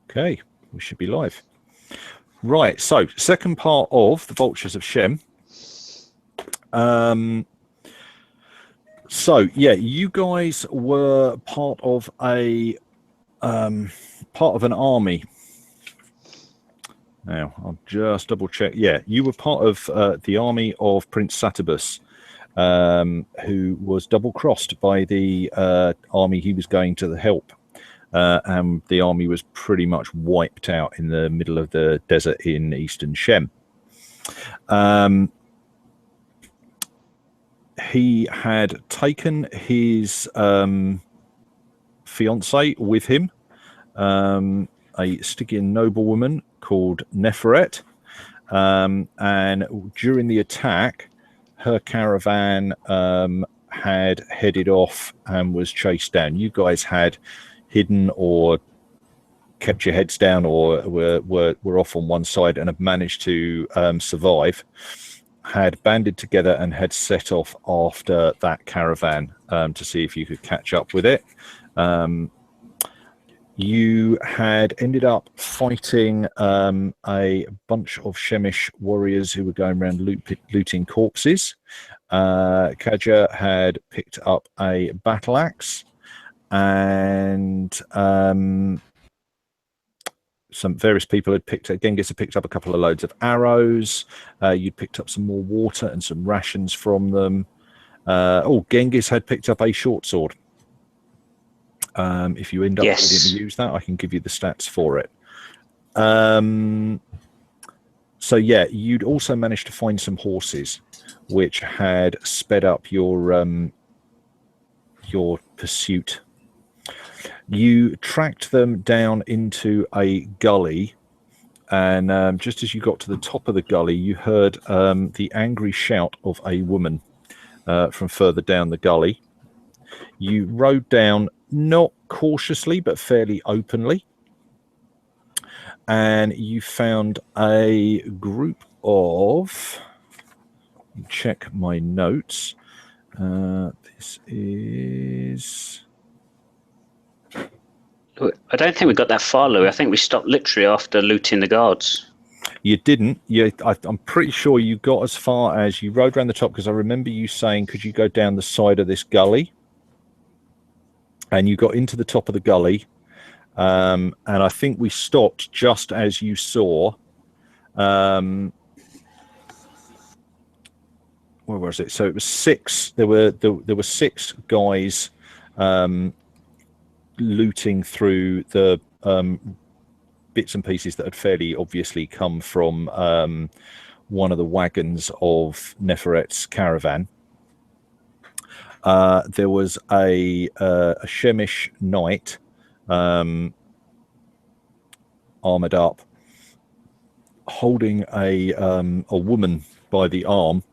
Okay, we should be live. Right, so second part of the Vultures of Shem. So yeah, you guys were part of an army. Now I'll just double check. Yeah, you were part of the army of Prince Satabus, who was double crossed by the army he was going to help. And the army was pretty much wiped out in the middle of the desert in eastern Shem. He had taken his fiancée with him, a Stygian noblewoman called Neferet, and during the attack, her caravan had headed off and was chased down. You guys had hidden or kept your heads down, or were off on one side and have managed to survive. Had banded together and had set off after that caravan to see if you could catch up with it. You had ended up fighting a bunch of Shemish warriors who were going around looting corpses. Kaja had picked up a battle axe, and some various people had Genghis had picked up a couple of loads of arrows. You'd picked up some more water and some rations from them. Genghis had picked up a short sword. If you end up needing to use that, I can give you the stats for it. So yeah, you'd also managed to find some horses, which had sped up your pursuit. You tracked them down into a gully, and just as you got to the top of the gully, you heard the angry shout of a woman from further down the gully. You rode down, not cautiously, but fairly openly, and you found a group of... Check my notes. This is... I don't think we got that far, Louis. I think we stopped literally after looting the guards. You didn't. I'm pretty sure you got as far as you rode around the top, because I remember you saying, could you go down the side of this gully? And you got into the top of the gully. And I think we stopped just as you saw. Where was it? So it was six. There were six guys looting through the bits and pieces that had fairly obviously come from one of the wagons of Neferet's caravan. There was a Shemish knight armored up, holding a woman by the arm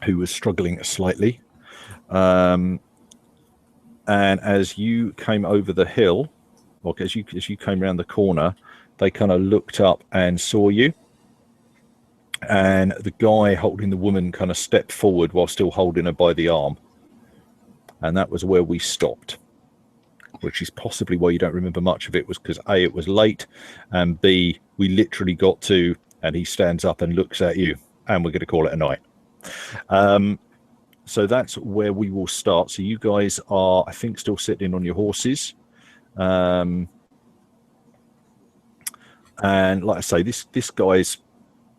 who was struggling slightly. And as you came over the hill, or as you came around the corner, they kind of looked up and saw you. And the guy holding the woman kind of stepped forward while still holding her by the arm. And that was where we stopped, which is possibly why you don't remember much of it, was because A, it was late, and B, we literally got to, and he stands up and looks at you, and we're going to call it a night. So that's where we will start. So you guys are, I think, still sitting on your horses. And like I say, this guy's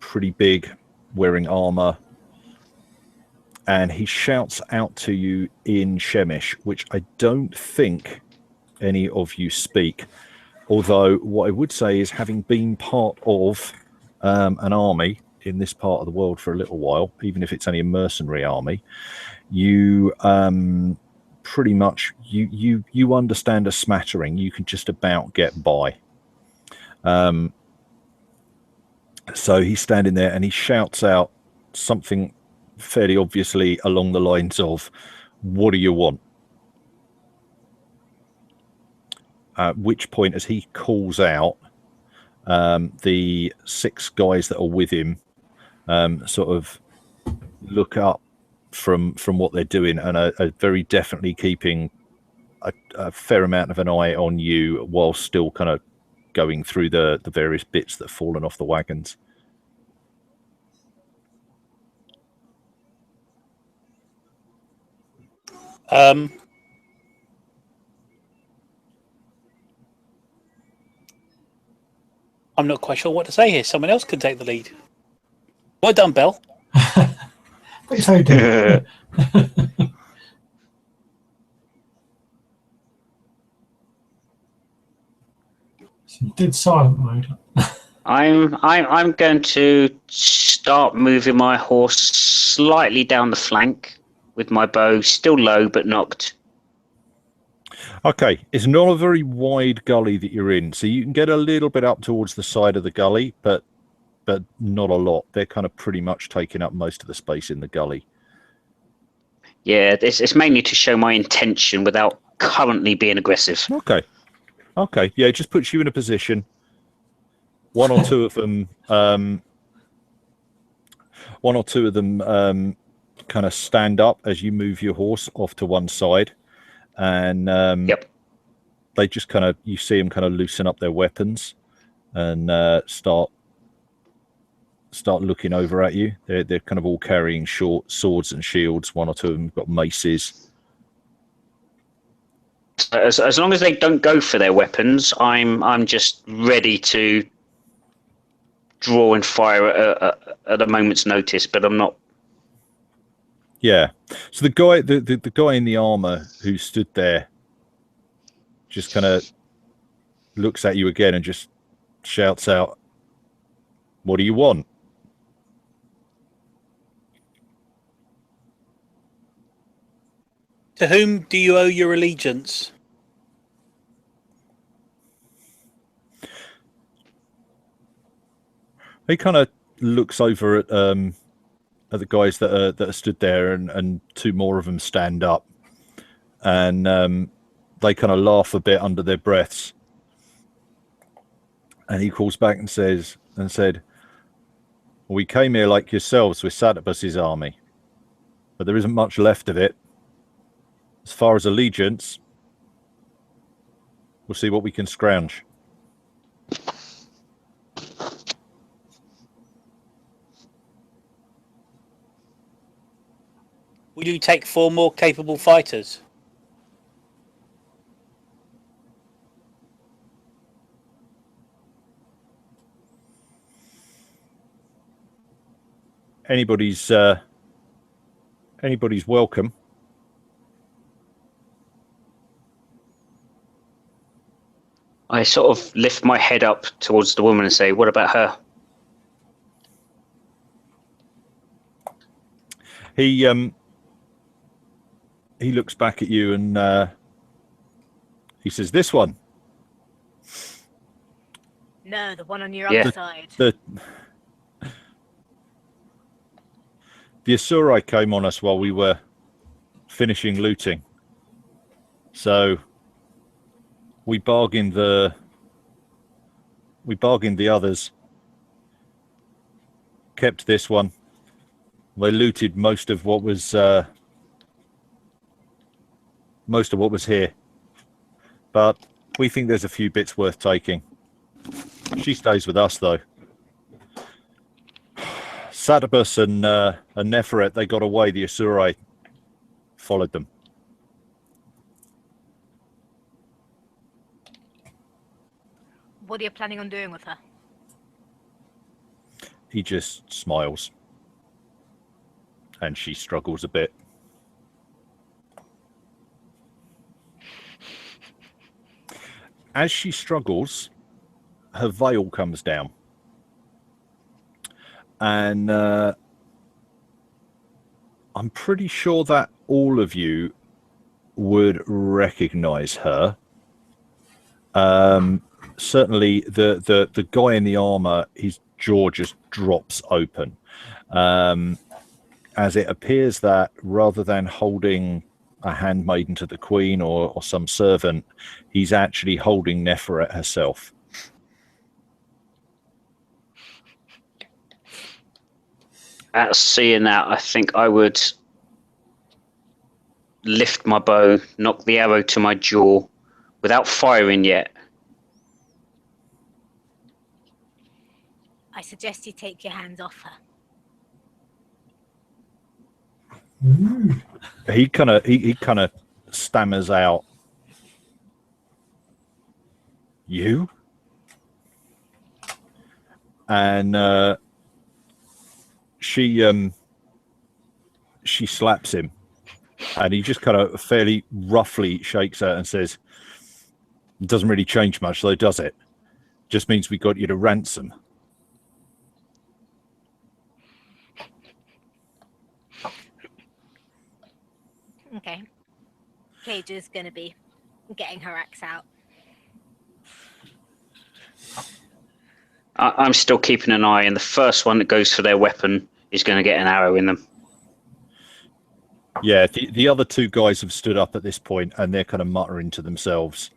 pretty big, wearing armor. And he shouts out to you in Shemish, which I don't think any of you speak. Although what I would say is, having been part of an army in this part of the world for a little while, even if it's only a mercenary army, you pretty much you understand a smattering. You can just about get by. So he's standing there and he shouts out something fairly obviously along the lines of, "What do you want?" At which point, as he calls out, the six guys that are with him sort of look up from what they're doing, and are very definitely keeping a fair amount of an eye on you, while still kind of going through the various bits that have fallen off the wagons. I'm not quite sure what to say here. Someone else can take the lead. Well done, Bell. It's how you do. So you did silent mode. I'm going to start moving my horse slightly down the flank with my bow still low but knocked. Okay, it's not a very wide gully that you're in, so you can get a little bit up towards the side of the gully, but not a lot. They're kind of pretty much taking up most of the space in the gully. Yeah, it's mainly to show my intention without currently being aggressive. Okay, yeah, it just puts you in a position. One or two of them kind of stand up as you move your horse off to one side, and Yep. they just kind of, you see them kind of loosen up their weapons and start looking over at you. They're kind of all carrying short swords and shields. One or two of them have got maces. As long as they don't go for their weapons, I'm just ready to draw and fire at a moment's notice, but I'm not. Yeah. So the guy in the armor who stood there just kind of looks at you again and just shouts out, "What do you want?" To whom do you owe your allegiance? He kind of looks over at the guys that are stood there, and two more of them stand up, and they kind of laugh a bit under their breaths. And he calls back and said, "We came here like yourselves with Satabus's army, but there isn't much left of it. As far as allegiance, we'll see what we can scrounge." Will you take 4 more capable fighters? Anybody's welcome. I sort of lift my head up towards the woman and say, "What about her?" He looks back at you and he says, "This one." No, the one on your Yeah. other side. The Asurai came on us while we were finishing looting, so we bargained the others, kept this one. They looted most of what was here, but we think there's a few bits worth taking. She stays with us, though. Satabus and Neferet, they got away. The Asurai followed them. What are you planning on doing with her? He just smiles, and she struggles a bit. As she struggles, her veil comes down, and I'm pretty sure that all of you would recognize her. Certainly the guy in the armor, his jaw just drops open, as it appears that rather than holding a handmaiden to the queen or some servant, he's actually holding Neferet herself. At seeing that, I think I would lift my bow, knock the arrow to my jaw without firing yet, suggest you take your hands off her. Ooh. He kind of stammers out, "You?" And she slaps him, and he just kind of fairly roughly shakes her and says, "It doesn't really change much, though, does it? Just means we got you to ransom." Okay. Cage is going to be getting her axe out. I'm still keeping an eye, and the first one that goes for their weapon is going to get an arrow in them. Yeah, the other two guys have stood up at this point, and they're kind of muttering to themselves.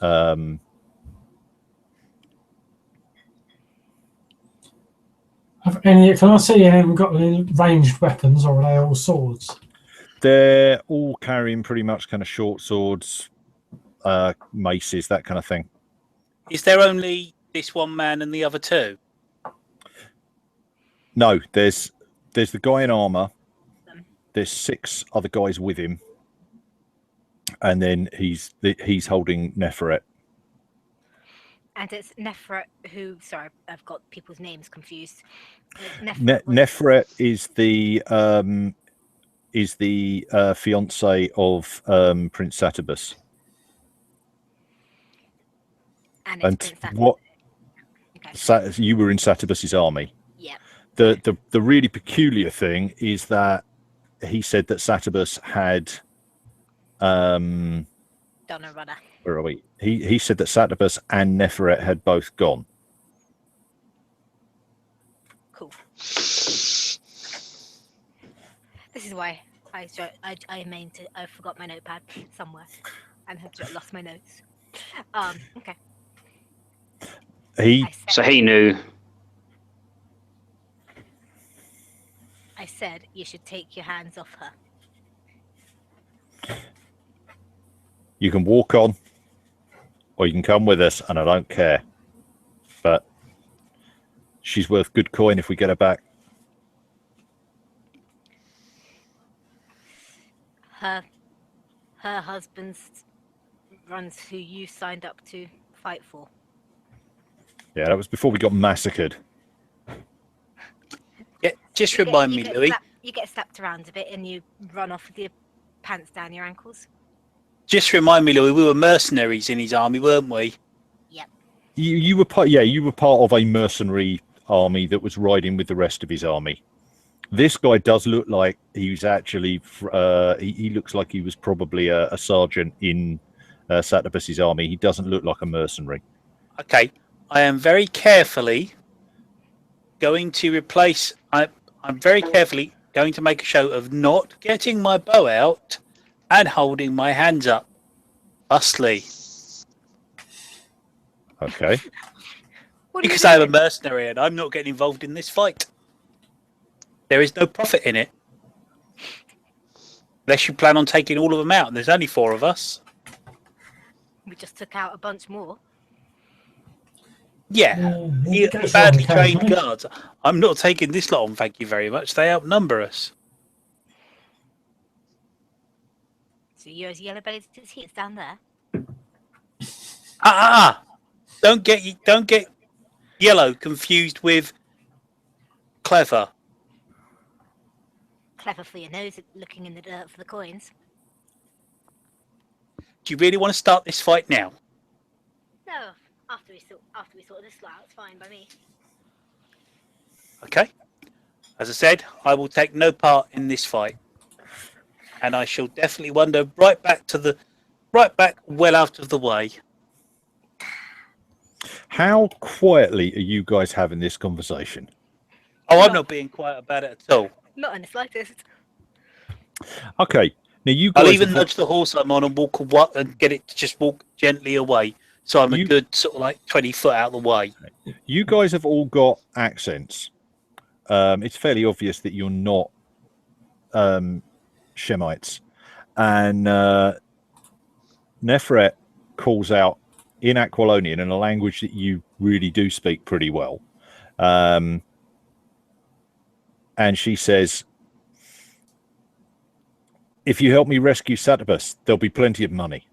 Can I see anyone got any ranged weapons, or are they all swords? They're all carrying pretty much kind of short swords, maces, that kind of thing. Is there only this one man and the other two? No, there's the guy in armor. There's 6 other guys with him, and then he's holding Neferet. And it's Neferet who... Sorry, I've got people's names confused. Neferet is the fiance of Prince Satabus. And And Prince Satabus. what Okay. you were in Satabus's army. Yep. The really peculiar thing is that he said that Satabus had Done a runner. where are we? He said that Satabus and Neferet had both gone. Cool. This is why I forgot my notepad somewhere and have lost my notes. Okay. So he knew. I said you should take your hands off her. You can walk on, or you can come with us, and I don't care. But she's worth good coin if we get her back. Her husband runs who you signed up to fight for. Yeah, that was before we got massacred. Yeah, just remind me, Louis. You get slapped around a bit and you run off with your pants down your ankles. Just remind me, Louis. We were mercenaries in his army, weren't we? Yep. You were part. Yeah, you were part of a mercenary army that was riding with the rest of his army. This guy does look like he's actually. He looks like he was probably a sergeant in Satabus's army. He doesn't look like a mercenary. Okay, I am very carefully going to replace. I'm very carefully going to make a show of not getting my bow out and holding my hands up. Thusly. Okay. Because I'm a mercenary and I'm not getting involved in this fight. There is no profit in it. Unless you plan on taking all of them out. And there's only 4 of us. We just took out a bunch more. Yeah. It goes Badly wrong trained occasionally. guards. I'm not taking this lot on, thank you very much. They outnumber us. So yours yellow bellied heat's down there. Don't get yellow confused with clever. Clever for your nose, looking in the dirt for the coins. Do you really want to start this fight now? No, after we sort this out, it's fine by me. Okay. As I said, I will take no part in this fight. And I shall definitely wander right back well out of the way. How quietly are you guys having this conversation? Oh, I'm not being quiet about it at all. Not in the slightest. Okay. Now you guys I'll even have- nudge the horse I'm on and and get it to just walk gently away. So I'm a good sort of like 20 foot out of the way. You guys have all got accents. It's fairly obvious that you're not Shemites. And Neferet calls out, in Aquilonian, in a language that you really do speak pretty well. And she says, if you help me rescue Satabus, there'll be plenty of money.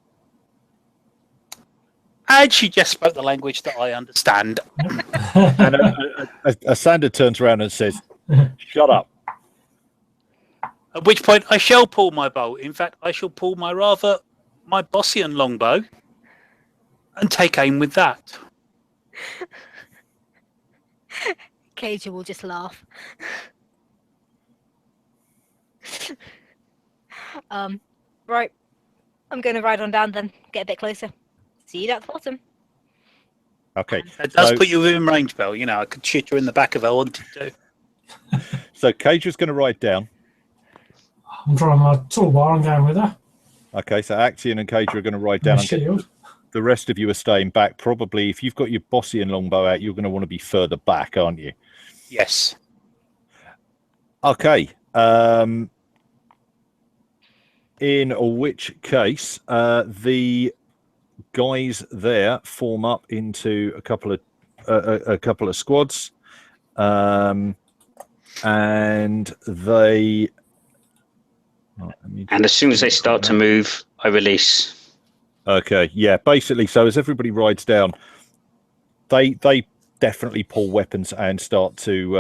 And she just spoke the language that I understand. And Asanda turns around and says, shut up. At which point I shall pull my bow. In fact, I shall pull my Bossian longbow and take aim with that. Cager will just laugh. Right. I'm going to ride on down then. Get a bit closer. See you at the bottom. Okay. It does put you within range, Bell. You know, I could shoot you in the back if I wanted to. So Cager's going to ride down. I'm drawing my toolbar and going with her. Okay, so Axion and Cager are going to ride down. Shield. The rest of you are staying back. Probably, if you've got your Bossian longbow out, you're going to want to be further back, aren't you? Yes. Okay. In which case, the guys there form up into a couple of squads, and they. And as soon as they start to move, I release. Okay, yeah. Basically, so as everybody rides down, they definitely pull weapons and start to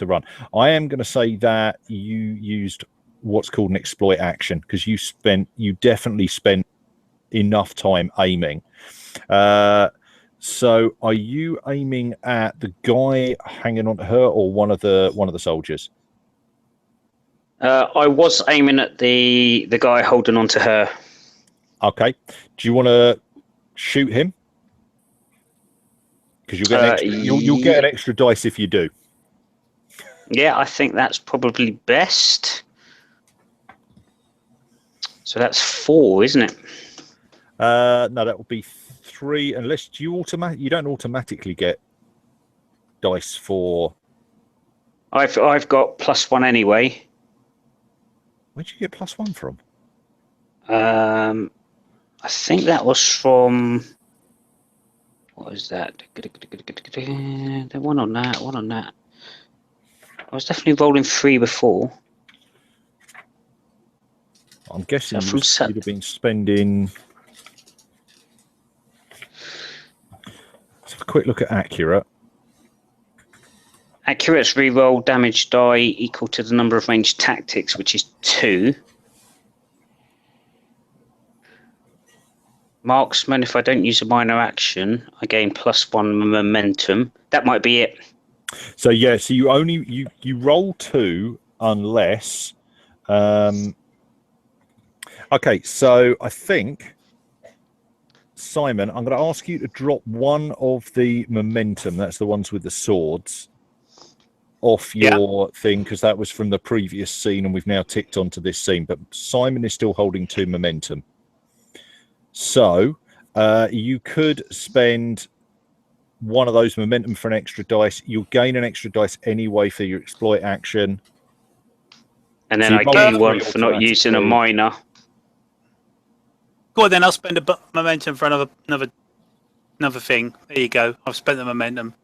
run. I am going to say that you used what's called an exploit action because you definitely spent enough time aiming. So are you aiming at the guy hanging on to her or one of the soldiers? I was aiming at the guy holding on to her. Okay. Do you want to shoot him? Because you'll get an extra dice if you do. Yeah, I think that's probably best. So that's 4, isn't it? No, that would be 3. Unless you don't automatically get dice for. I've got +1 anyway. Where'd you get +1 from? I think that was from. What was that? One on that. I was definitely rolling 3 before. I'm guessing you'd have been spending. Let's have a quick look at accurate. Accurate's reroll damage die equal to the number of ranged tactics, which is 2. Marksman, if I don't use a minor action, I gain +1 momentum. That might be it. So yeah, so you roll 2 unless. Okay, so I think Simon, I'm going to ask you to drop one of the momentum. That's the ones with the swords. Off your thing because that was from the previous scene and we've now ticked onto this scene, but Simon is still holding 2 momentum, so you could spend one of those momentum for an extra dice. You'll gain an extra dice anyway for your exploit action, and then I gain 1 for not using a minor. Go on, then I'll spend a momentum for another thing. There you go, I've spent the momentum.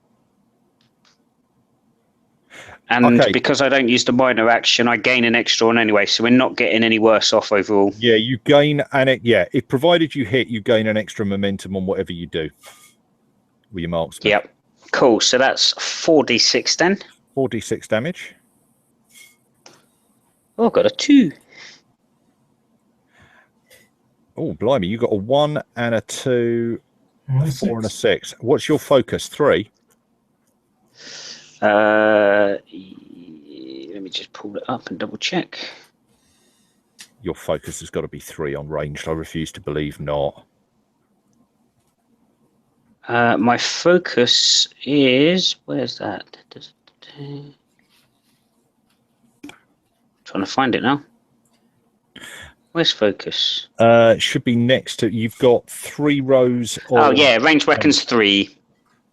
And because I don't use the minor action, I gain an extra one anyway, so we're not getting any worse off overall. Yeah, you gain if provided you hit, you gain an extra momentum on whatever you do with your marksman. Yep. Cool. So that's 4d6 then. 4d6 damage. Oh, I've got a 2. Oh, blimey, you got a 1 and a 2, a 4 and a 6. What's your focus? 3? Let me just pull it up and double check. Your focus has got to be 3 on ranged. I refuse to believe not. My focus is... Where's that? Trying to find it now. Where's focus? It should be next to... You've got 3 rows of... Oh, yeah. Ranged weapons 3.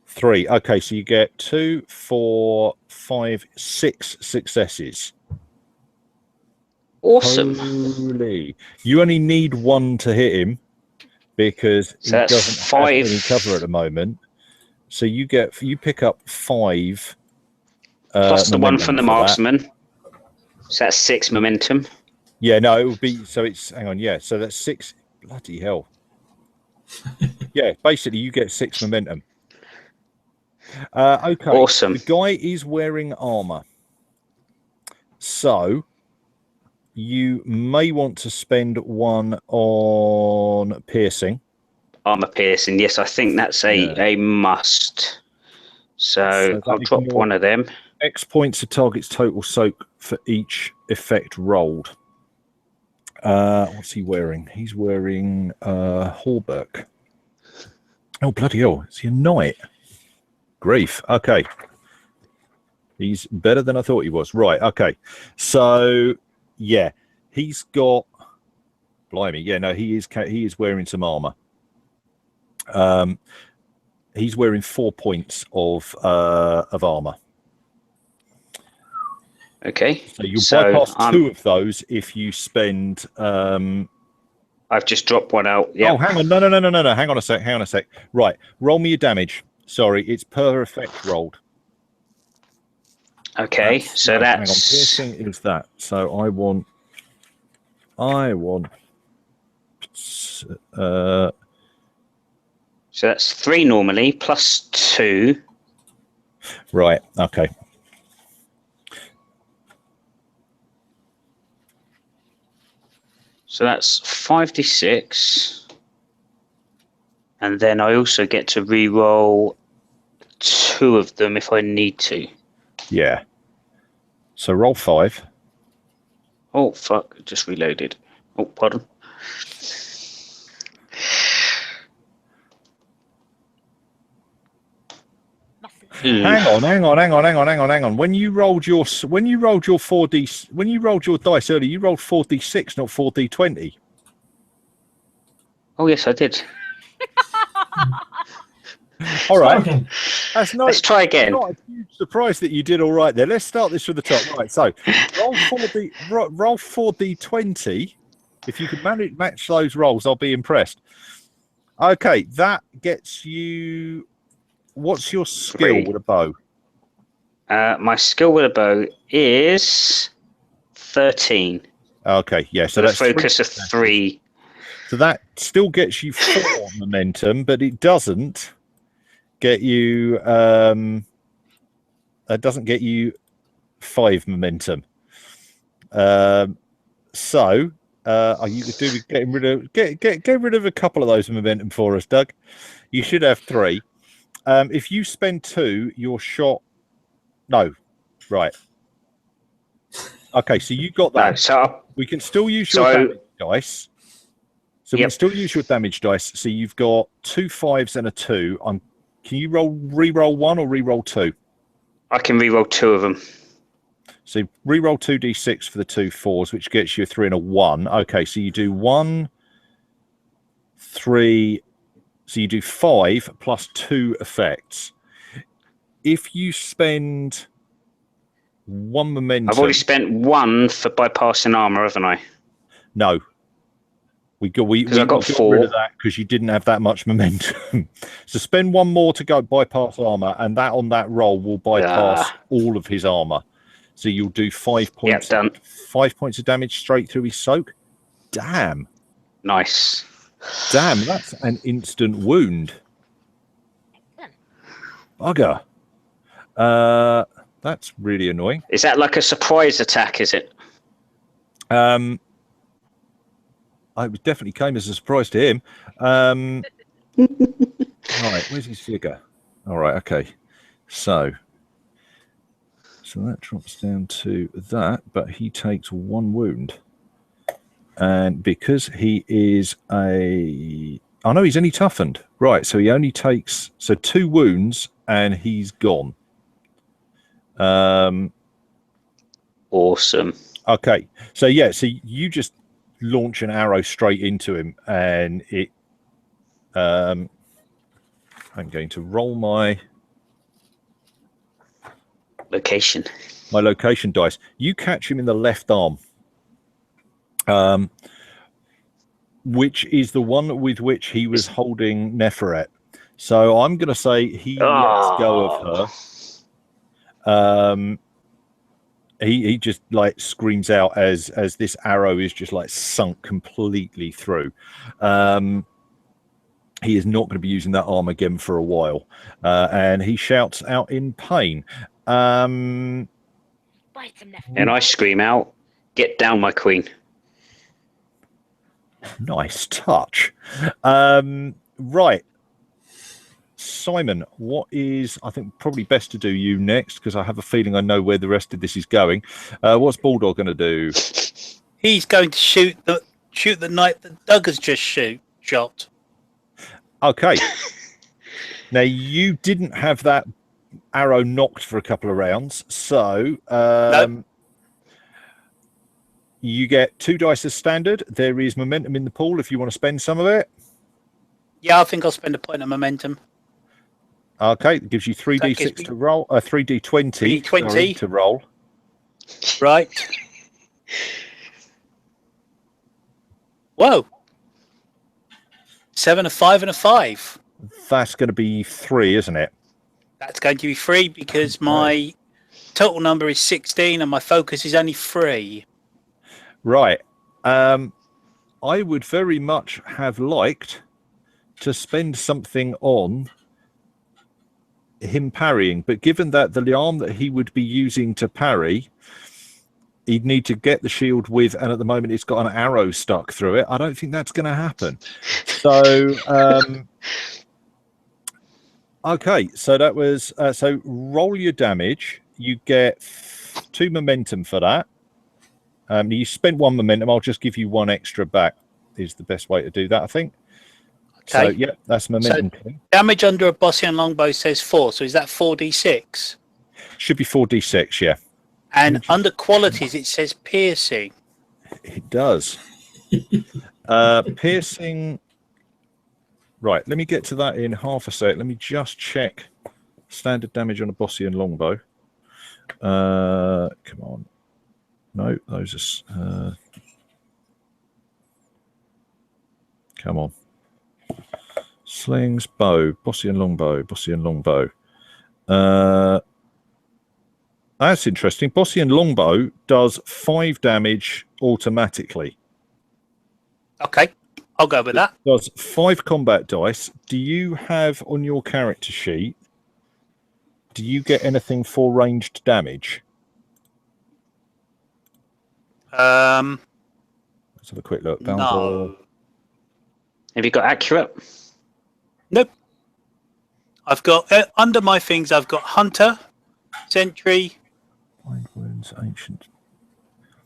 3. Okay, so you get 2, 4, 5, 6 successes. Awesome. Holy. You only need 1 to hit him. because he So that's doesn't have 5. any cover at the moment. So you pick up 5 Plus the one momentum from the for that. marksman. So that's 6 momentum. Yeah, no, it would be, so it's, hang on, yeah, so that's 6, bloody hell. Yeah, basically you get 6 momentum. Okay. Awesome. The guy is wearing armor. So you may want to spend 1 on piercing. Armor piercing. Yes, I think that's a must. So I'll drop ignores 1 of them. X points a target's total soak for each effect rolled. What's he wearing? He's wearing Hallberg. Oh, bloody hell. Is he a knight? Grief. Okay. He's better than I thought he was. Right. Okay. So, yeah, he's got... Blimey. Yeah, no, he is wearing some armor. He's wearing 4 points of armor. Okay. So you'll bypass 2 of those if you spend... I've just dropped 1 out. Yeah. Oh, hang on. No. Hang on a sec. Right. Roll me your damage. Sorry, it's per effect rolled. Okay, so that's... Hang on, piercing is that. So I want... So that's 3 normally, plus 2. Right, okay. So that's 5d6. And then I also get to re-roll 2 of them if I need to. Yeah. So roll 5. Oh, fuck. Just reloaded. Oh, pardon. Hang on. When you rolled your 4D, when you rolled your dice earlier, you rolled 4D6, not 4D20. Oh, yes, I did. All right. Let's try again. Not a huge surprise that you did all right there. Let's start this from the top. Right. So roll 4D20. If you can match those rolls, I'll be impressed. Okay, that gets you. What's your skill with a bow? My skill with a bow is 13. Okay, yeah. So that's that's focus of 3. So that still gets you 4 momentum, but it doesn't get you. It doesn't get you 5 momentum. So, are you getting rid of get rid of a couple of those momentum for us, Doug? You should have 3. If you spend 2, your shot. No, right. Okay, so you got that. No, so we can still use your damage dice. So we can still use your damage dice. So you've got 2 5s and a 2. Can you re-roll 1 or re-roll 2? I can re-roll 2 of them. So re-roll 2d6 for the 2 4s, which gets you a 3 and a 1. Okay, so you do 1, 3. So you do 5 plus 2 effects. If you spend 1 momentum... I've already spent 1 for bypassing armor, haven't I? No. We got 4. Rid of that because you didn't have that much momentum. So spend 1 more to go bypass armor, and that on that roll will bypass all of his armor. So you'll do 5 points. Done. 5 points of damage straight through his soak. Damn. Nice. Damn, that's an instant wound. Bugger. That's really annoying. Is that like a surprise attack, is it? It definitely came as a surprise to him. Right, where's his figure? All right, okay. So that drops down to that, but he takes 1 wound. And because he is he's only toughened. Right, so he only takes 2 wounds and he's gone. Awesome. Okay, so yeah, so you just launch an arrow straight into him, and it. I'm going to roll my location. My location dice. You catch him in the left arm. Right, which is the one with which he was holding Neferet. So I'm going to say he lets go of her. He just like screams out as this arrow is just like sunk completely through. He is not going to be using that arm again for a while, and he shouts out in pain. Bite him, Neferet. And I scream out, "Get down, my queen!" Nice touch. Right. Simon, what is, I think, probably best to do you next, because I have a feeling I know where the rest of this is going. What's Bulldog going to do? He's going to shoot the knight that Doug has just shot. Okay. Now, you didn't have that arrow knocked for a couple of rounds, so No. you get 2 dice as standard. There is momentum in the pool if you want to spend some of it. Yeah, I think I'll spend a point of momentum. Okay, it gives you 3d6 to roll, 3d20 sorry, to roll. Right. Whoa. 7, a 5, and a 5. That's going to be 3, isn't it? That's going to be 3 because my total number is 16 and my focus is only 3. Right. I would very much have liked to spend something on him parrying, but given that the arm that he would be using to parry, he'd need to get the shield with, and at the moment it's got an arrow stuck through it. I don't think that's going to happen. So, okay, so that was so roll your damage. You get 2 momentum for that. You spent 1 momentum. I'll just give you 1 extra back. Is the best way to do that, I think. Okay. So, yeah, that's momentum. So, damage under a bossy longbow says 4, so is that 4d6? Should be 4d6, yeah. And under qualities, it says piercing. It does. Piercing. Right, let me get to that in half a sec. Let me just check standard damage on a bossy and longbow. Come on. No, those are... come on. Slings, bow, bossy and longbow, bossy and longbow. That's interesting. Bossy and longbow does 5 damage automatically. Okay, I'll go with that. It does 5 combat dice. Do you have on your character sheet, do you get anything for ranged damage? Let's have a quick look. No. Have you got accurate? Nope. I've got under my things. I've got hunter, sentry, Bind wounds, ancient.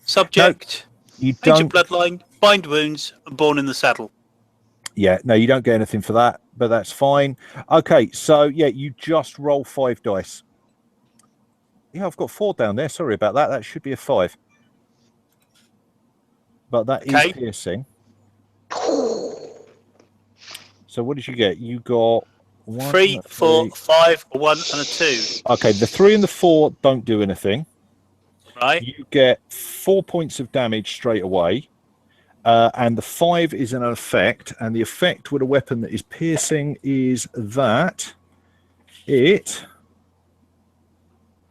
Subject, You ancient don't. bloodline, bind wounds, and born in the saddle. Yeah, no, you don't get anything for that, but that's fine. Okay, so yeah, you just roll 5 dice. Yeah, I've got 4 down there. Sorry about that. That should be a 5. But that is piercing. So what did you get? You got 1, 3, 4, 5, a 1, and a 2. Okay, the 3 and the 4 don't do anything. Right. You get 4 points of damage straight away. And the 5 is an effect. And the effect with a weapon that is piercing is that it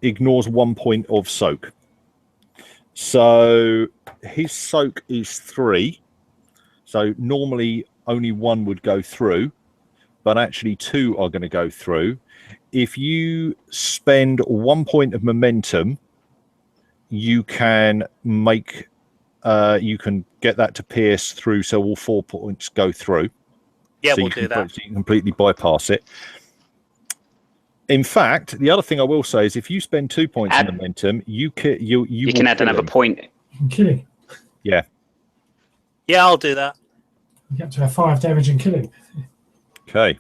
ignores 1 point of soak. So his soak is 3. So normally only 1 would go through, but actually 2 are going to go through. If you spend 1 point of momentum, you can make you can get that to pierce through, so all 4 points go through. Yeah, so we'll do that. So you can completely bypass it. In fact, the other thing I will say is if you spend 2 points of momentum, you can add another point. Killing. Yeah. Yeah, I'll do that. You get to have 5 damage and killing. Okay.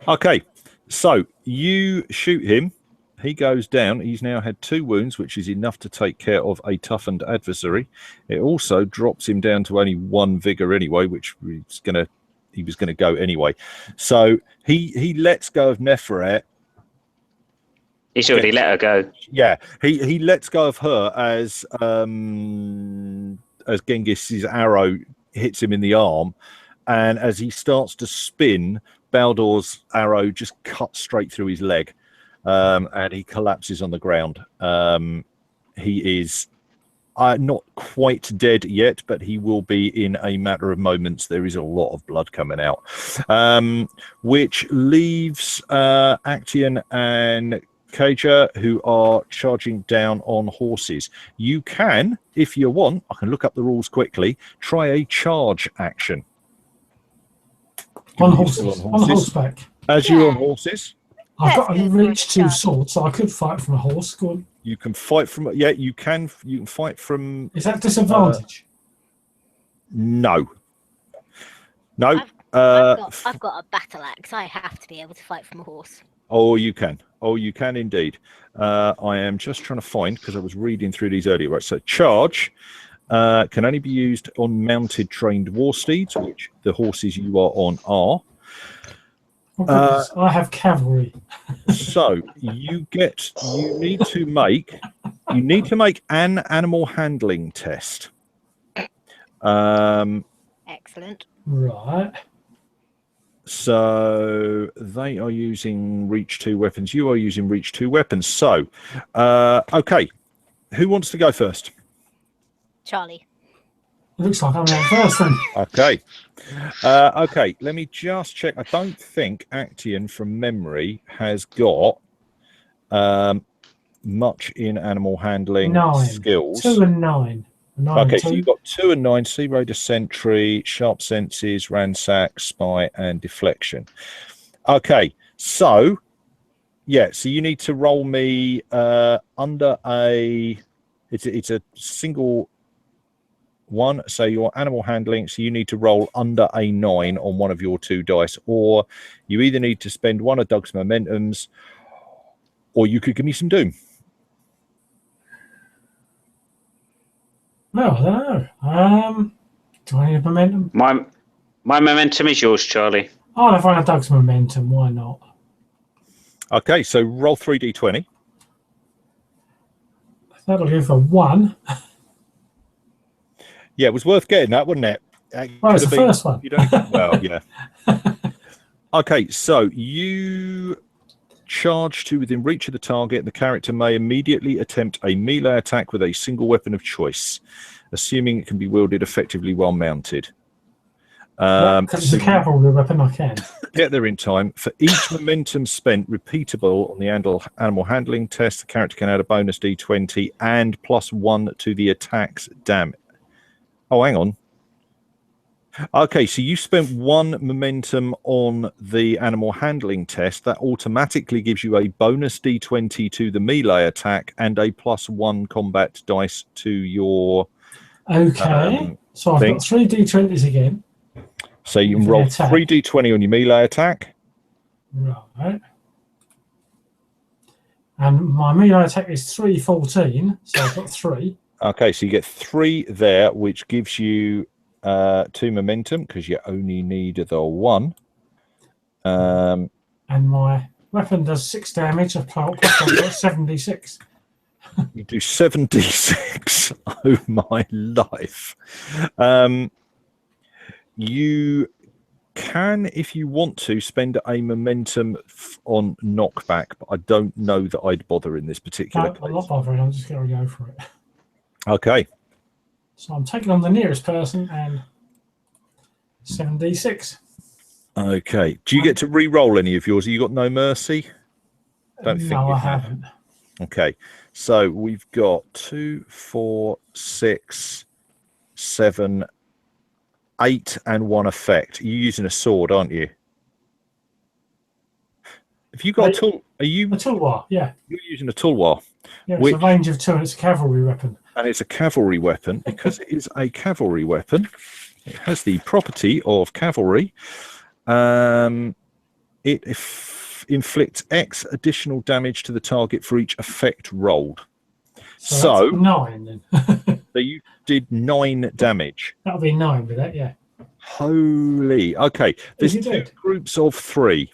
Okay. So you shoot him. He goes down. He's now had 2 wounds, which is enough to take care of a toughened adversary. It also drops him down to only 1 vigor anyway, which he was gonna go anyway. So he lets go of Neferet. He's already let her go. Yeah, he lets go of her as as Genghis's arrow hits him in the arm, and as he starts to spin, Baldor's arrow just cuts straight through his leg, and he collapses on the ground. He is not quite dead yet, but he will be in a matter of moments. There is a lot of blood coming out, which leaves Actian and Kaja, who are charging down on horses. You can, if you want, I can look up the rules quickly, try a charge action. On horses. On horseback. As you're on horses. I've got a reach 2 sword, so I could fight from a horse. Go on. You can fight from, yeah, you can fight from. Is that disadvantage? No. I've got a battle axe. I have to be able to fight from a horse. Oh, you can. Oh, you can indeed. I am just trying to find, because I was reading through these earlier. Right, so charge can only be used on mounted trained war steeds, which the horses you are on are. I have cavalry. So you need to make an animal handling test. Excellent. Right. So they are using reach 2 weapons. You are using reach 2 weapons. So, okay, who wants to go first? Charlie. Looks like I'm going first then. Okay. Okay, let me just check. I don't think Actian, from memory, has got much in animal handling 9 skills. 2 and 9. 9 Okay, and so 2. you've got 2 and 9, Sea Raider Sentry, Sharp Senses, Ransack, Spy, and Deflection. Okay, so, yeah, so you need to roll me under a... It's a single one, so your animal handling, so you need to roll under a 9 on one of your 2 dice, or you either need to spend one of Doug's momentums, or you could give me some doom. No, I don't know. Do I need a momentum? My momentum is yours, Charlie. I'll have one of Doug's momentum. Why not? Okay, so roll 3d20. That'll give a 1. Yeah, it was worth getting that, wasn't it? Well, it's the first one. You don't, well, yeah. Okay, so you charge to within reach of the target. The character may immediately attempt a melee attack with a single weapon of choice, assuming it can be wielded effectively while mounted. Because it's a cavalry weapon, I can. Get there in time. For each momentum spent repeatable on the animal handling test, the character can add a bonus d20 and +1 to the attack's damage. Oh, hang on. Okay, so you spent 1 momentum on the animal handling test. That automatically gives you a bonus d20 to the melee attack and a +1 combat dice to your... Okay, so I've got 3 d20s again. So you can roll 3 d20 on your melee attack. Right. And my melee attack is 314, so I've got 3. Okay, so you get 3 there, which gives you 2 momentum because you only need the 1. And my weapon does 6 damage, plus I've got 7d6. You do 7d6. Oh my life. You can, if you want to, spend a momentum on knockback, but I don't know that I'd bother in this particular case. I'm not bothering, I'm just going to go for it. Okay. So I'm taking on the nearest person and 7d6. Okay. Do you get to re-roll any of yours? Have you got no mercy? Don't think no, you I have. haven't. Okay. So we've got 2, 4, 6, 7, 8, and 1 effect. You're using a sword, aren't you? If you got a tool, are you? A tulwar, yeah. You're using a tulwar. Yeah, it's a range of 2 and it's a cavalry weapon. And it's a cavalry weapon. Because it is a cavalry weapon, it has the property of cavalry. It inflicts X additional damage to the target for each effect rolled. So 9 then. So you did 9 damage. That'll be 9 with that, yeah. Holy. Okay. There's 2 groups of 3.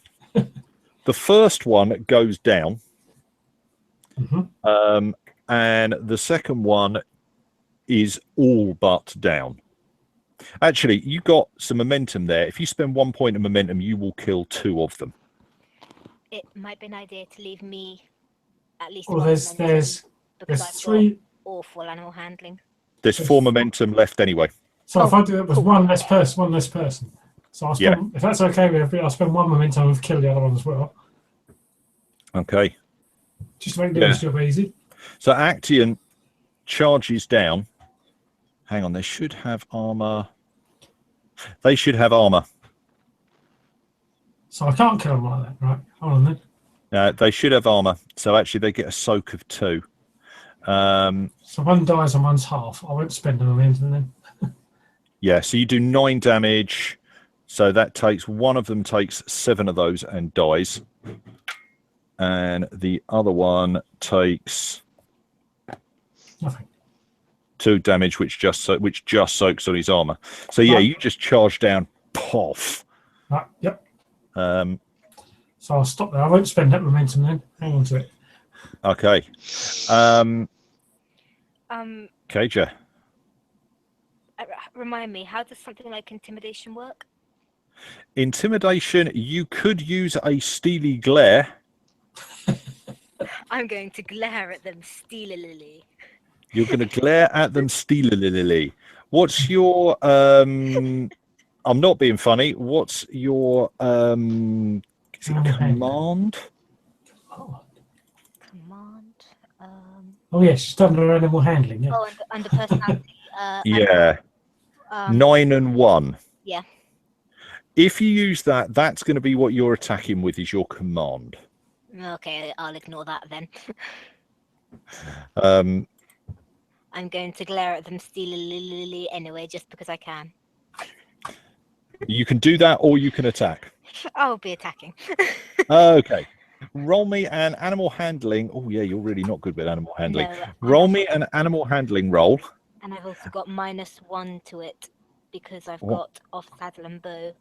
The first one goes down. Mm-hmm. And the second one is all but down. Actually, you got some momentum there. If you spend 1 point of momentum, you will kill 2 of them. It might be an idea to leave me at least Well, one momentum there's because I've 3. got awful animal handling. There's 4 momentum left anyway. So if I do it with one less person. So I'll spend, if that's okay with everybody, I'll spend 1 momentum and kill the other one as well. Okay. Just to make this job easy. So Actian charges down. Hang on, they should have armor. They should have armor. So I can't kill them like that, right? Hold on then. They should have armor. So actually, they get a soak of 2. So one dies and one's half. I won't spend a momentum then. Yeah, so you do 9 damage. So that takes one of them takes 7 of those and dies, and the other one takes Nothing. 2 damage, which just soaks on his armor. So yeah, you just charge down, poff. Right. Yep. So I'll stop there. I won't spend that momentum then. Hang on to it. Okay. KJ. Remind me, how does something like intimidation work? Intimidation, you could use a steely glare. I'm going to glare at them steelily. You're going to glare at them steelily. What's your I'm not being funny. What's your command? Command. Oh yes, she's under animal handling. Yeah. Oh, under personality. Yeah. 9 and 1. Yeah. If you use that, that's going to be what you're attacking with, is your command. Okay, I'll ignore that then. I'm going to glare at them steelily anyway, just because I can. You can do that, or you can attack. I'll be attacking. Okay. Roll me an animal handling. Oh yeah, you're really not good with animal handling. No, roll me an animal handling roll. And I've also got -1 to it because I've got off saddle and bow,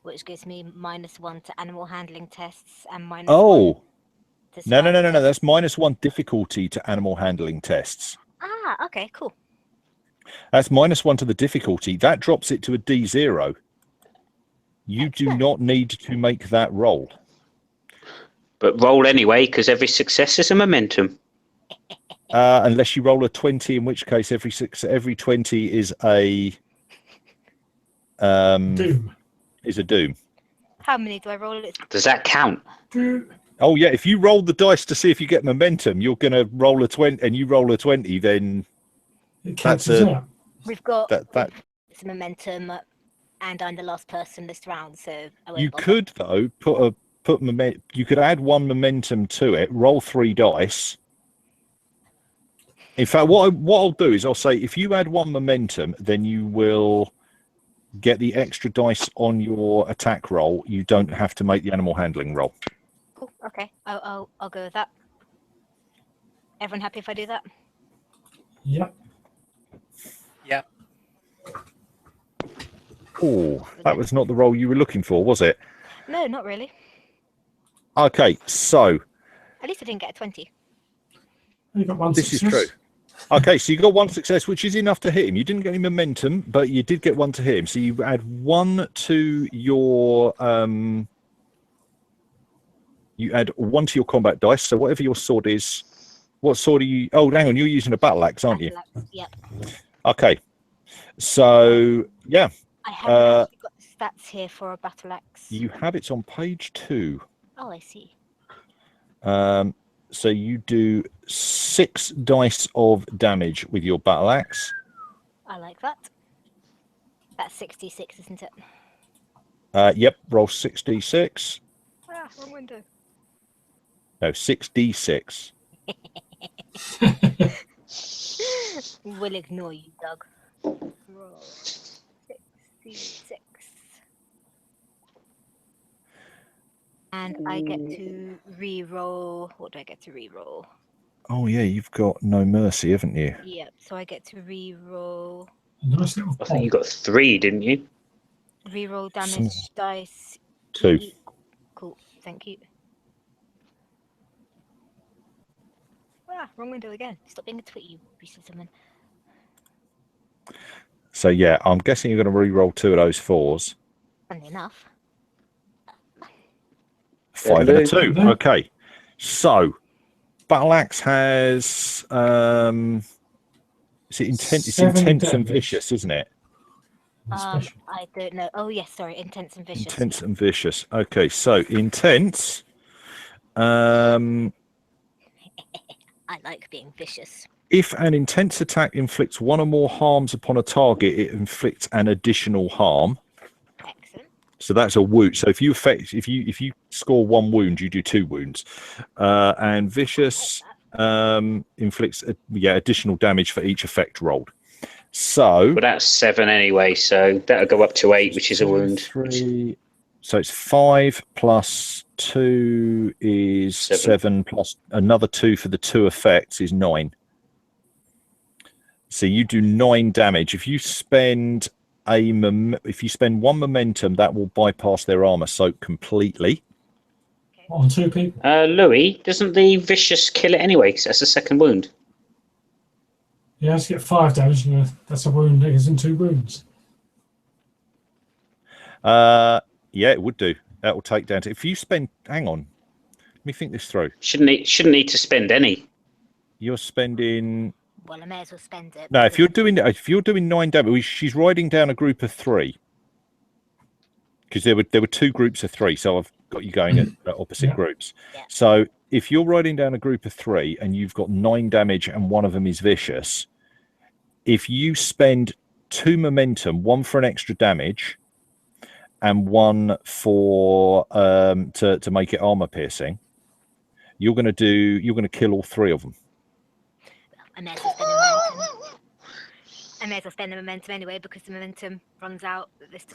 which gives me -1 to animal handling tests and -1 Oh. to No. That's -1 difficulty to animal handling tests. Ah, okay, cool. That's -1 to the difficulty. That drops it to a D0. You do not need to make that roll. But roll anyway, because every success is a momentum. Unless you roll a 20, in which case every 20 is a doom. Is a doom. How many do I roll? Does that count? Oh yeah, if you roll the dice to see if you get momentum, you're going to roll a 20, and you roll a 20, then that's a. We've got that some momentum, and I'm the last person this round, so I won't you bother. could though put momentum. You could add 1 momentum to it. Roll 3 dice. In fact, what I'll do is I'll say if you add 1 momentum, then you will get the extra dice on your attack roll. You don't have to make the animal handling roll. Cool. Okay, I'll go with that. Everyone happy if I do that? Yep. Yeah. Oh, that was not the roll you were looking for, was it? No, not really. Okay, so At least I didn't get a 20. You got 1 this success. is true. Okay, so you got 1 success, which is enough to hit him. You didn't get any momentum, but you did get 1 to hit him. So you add 1 to your combat dice. So whatever your sword is, what sword are you? Oh, hang on, you're using a battle axe, aren't you? Yep. Okay, so yeah. I haven't actually got the stats here for a battle axe. You have it on page 2. Oh, I see. So you do 6 dice of damage with your battle axe. I like that. That's 66, isn't it? Yep, roll 6d6. Ah, wrong window. No, 6d6. We'll ignore you, Doug. Roll 66. And I get to re-roll. What do I get to re-roll? Oh yeah, you've got no mercy, haven't you? Yep, so I get to re-roll. Nice little I think you got 3, didn't you? Re-roll damage dice. 2. Cool, thank you. Ah, wrong window again. Stop being a twit, you piece of someone. So yeah, I'm guessing you're going to re-roll 2 of those 4s. Funny enough. 5 and a 2. Yeah. Okay. So battle axe has is it intense? It's 7 intense and damage. vicious, isn't it? Special. I don't know. Oh yes, sorry, intense and vicious. Intense yeah. and vicious. Okay, so intense. I like being vicious. If an intense attack inflicts 1 or more harms upon a target, it inflicts an additional harm. Excellent. So that's a wound. So if you score 1 wound, you do 2 wounds. And vicious inflicts additional damage for each effect rolled. So But that's 7 anyway, so that'll go up to 8, which is a 2, wound. 3. So it's 5 plus 2 is 7 plus another 2 for the 2 effects is 9. So you do 9 damage. If you spend 1 momentum, that will bypass their armor soak completely. On 2 people. Louis, doesn't the vicious kill it anyway? Because that's a second wound. You have to get 5 damage, and that's a wound. It isn't 2 wounds. Yeah, it would do. That will take down to if you spend. Hang on, let me think this through. Shouldn't need to spend any. You're spending. Well, I may as well spend it. No, if you're doing 9 damage, she's riding down a group of 3. Because there were 2 groups of 3, so I've got you going at opposite groups. Yeah. So if you're riding down a group of 3 and you've got 9 damage and one of them is vicious, if you spend 2 momentum, 1 for an extra damage, and 1 for to make it armor piercing, you're going to kill all 3 of them. I may as well spend the momentum anyway, because the momentum runs out this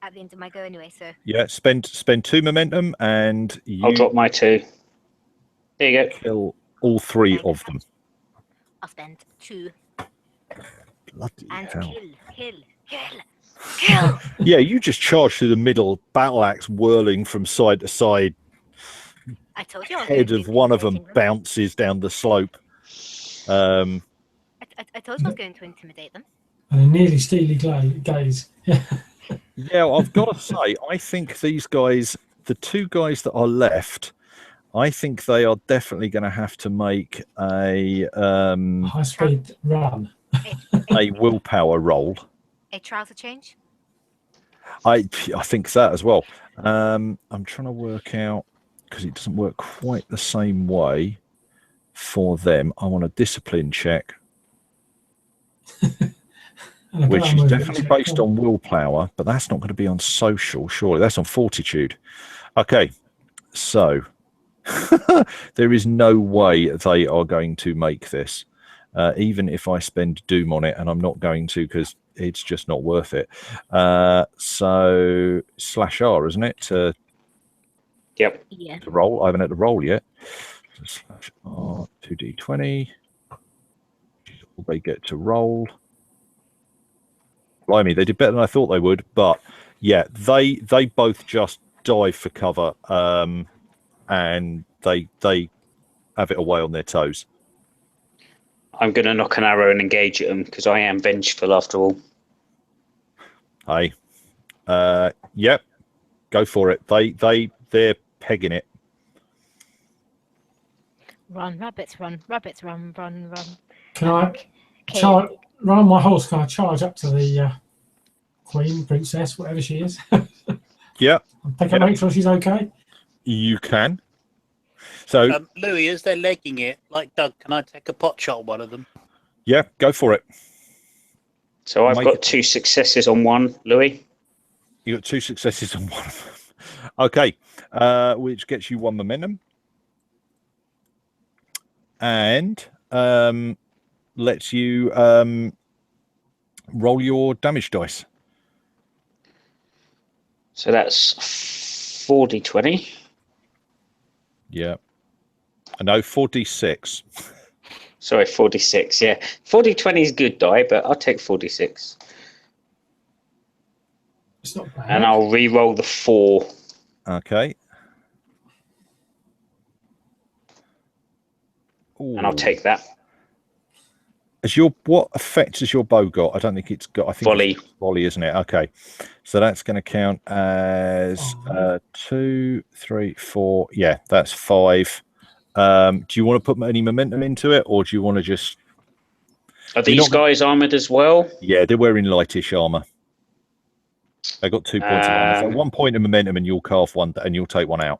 at the end of my go anyway. So yeah, spend 2 momentum and I'll drop my 2. There you go. Kill all 3 of them. I'll spend 2 Bloody and hell. kill. Yeah, you just charge through the middle, battle axe whirling from side to side. I told you. I was Head going of to one of them intimidate bounces down the slope. I told you I was going to intimidate them. And a nearly steely gaze. Yeah, I've got to say, I think these guys, the 2 guys that are left, I think they are definitely going to have to make a High-speed run. a willpower roll. A trouser change. I think that as well. I'm trying to work out, because it doesn't work quite the same way for them. I want a discipline check, which is definitely based on willpower, but that's not going to be on social, surely. That's on fortitude. Okay, so there is no way they are going to make this, even if I spend doom on it, and I'm not going to because it's just not worth it. So /R, isn't it? Yep. Yeah. To roll. I haven't had to roll yet. So /R 2d20. They get to roll. Blimey, they did better than I thought they would, but yeah, they both just dive for cover, and they have it away on their toes. I'm going to knock an arrow and engage at them because I am vengeful after all. Hey, yep, go for it. They're pegging it. Run, rabbits, run, rabbits, run. Can I run my horse? Can I charge up to the queen, princess, whatever she is? Yeah, Make sure she's okay. you can. So Louis, as they're legging it, like Doug, can I take a pot shot on one of them? yeah, go for it. So I've got 2 successes on 1, Louis. You got 2 successes on one of them. Okay, which gets you 1 momentum, and lets you roll your damage dice. So that's 4d20. Yeah. No, 4d6. Sorry, 4d6. Yeah, 4d20 is good die, but I'll take 4d6. It's not bad. And I'll re-roll the 4. Okay. And I'll take that. What effect has your bow got? I don't think it's got. I think Volley. It's volley, isn't it? Okay, so that's going to count as 2, 3, 4. Yeah, that's 5. Do you want to put any momentum into it, or do you want to just? Are these guys armored as well? Yeah, they're wearing lightish armor. They got 2 points of armor. So 1 point of momentum, and you'll carve one, and you'll take one out.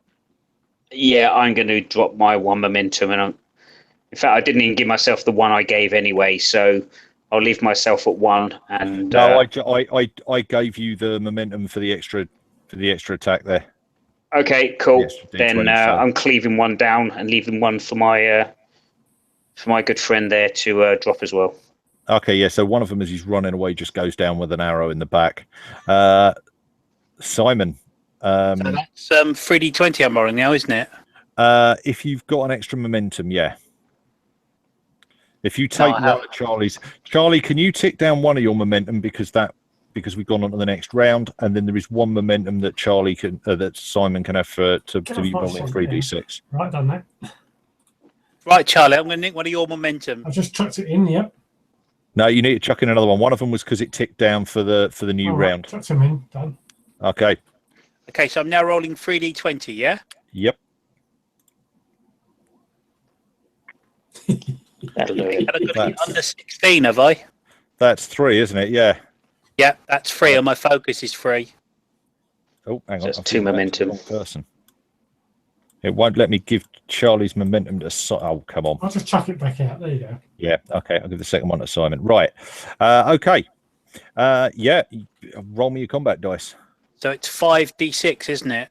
Yeah, I'm going to drop my 1 momentum, and in fact, I didn't even give myself the 1 I gave anyway, so I'll leave myself at 1. And no, I gave you the momentum for the extra attack there. Okay, cool. Yes, then I'm cleaving 1 down and leaving 1 for my good friend there to drop as well. Okay, yeah. So one of them, as he's running away, just goes down with an arrow in the back. Simon. So that's 3d20 I'm rolling now, isn't it? If you've got an extra momentum, yeah. If you take one of Charlie, can you tick down one of your momentum because we've gone on to the next round, and then there is 1 momentum that that Simon can have to be rolling 3d6. Right, done that. Right, Charlie, I'm going to nick one of your momentum. I've just chucked it in. Yep. No, you need to chuck in another one. One of them was because it ticked down for the new round. Chucked him in. Done. Okay. Okay, so I'm now rolling 3d20. Yeah. Yep. That'll do it. I've got to get under 16, have I? That's 3, isn't it? Yeah. Yeah, that's 3, and my focus is 3. Oh, hang on. That's 2 momentum. Person. It won't let me give Charlie's momentum to. Oh, come on. I'll just chuck it back out. There you go. Yeah. Okay. I'll give the second one to Simon. Right. Okay. Yeah. Roll me your combat dice. So it's 5d6, isn't it?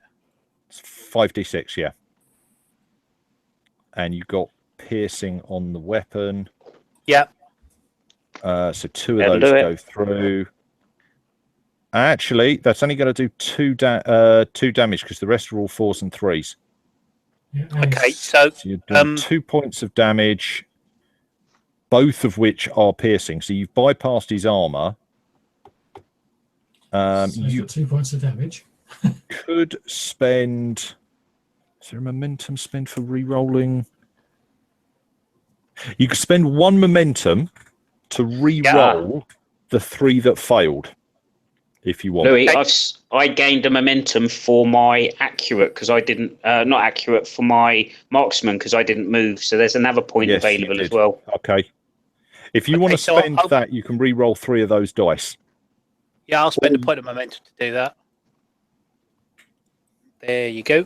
It's 5d6. Yeah. And you got piercing on the weapon. Yeah. So 2 of those go through. Actually, that's only going to do 2 damage because the rest are all 4s and 3s. Yeah, Okay, so you're doing 2 points of damage, both of which are piercing. So you've bypassed his armor. so you got 2 points of damage. Could spend. Is there a momentum spend for re-rolling? You could spend 1 momentum to re-roll the 3 that failed, if you want. Louis, I gained a momentum for my accurate because I didn't not accurate for my marksman because I didn't move. So there's another point available as well. Okay. If you want to spend that, you can re-roll 3 of those dice. Yeah, I'll spend a point of momentum to do that. There you go.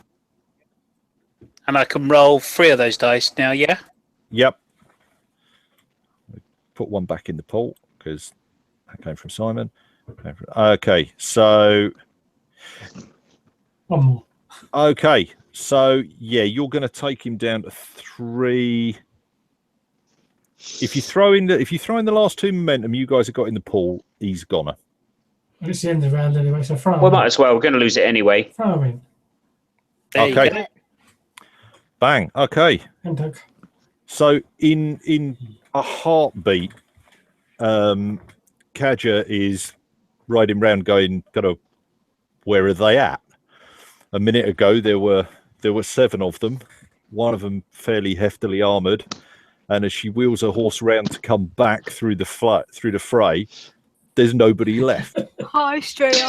And I can roll 3 of those dice now, yeah? Yep. Put 1 back in the pool because that came from Simon. Okay, so 1 more. Okay, so yeah, you're going to take him down to 3. If you throw in the last 2 momentum you guys have got in the pool, he's goner. It's the end of the round anyway, so throw him. Well, might as well. We're going to lose it anyway. Throw him in. There you go. Bang. Okay. And Doug. So in a heartbeat, Kaja is riding round going, where are they at? A minute ago there were 7 of them, one of them fairly heftily armored, and as she wheels her horse round to come back through the fray, there's nobody left. Hi, straight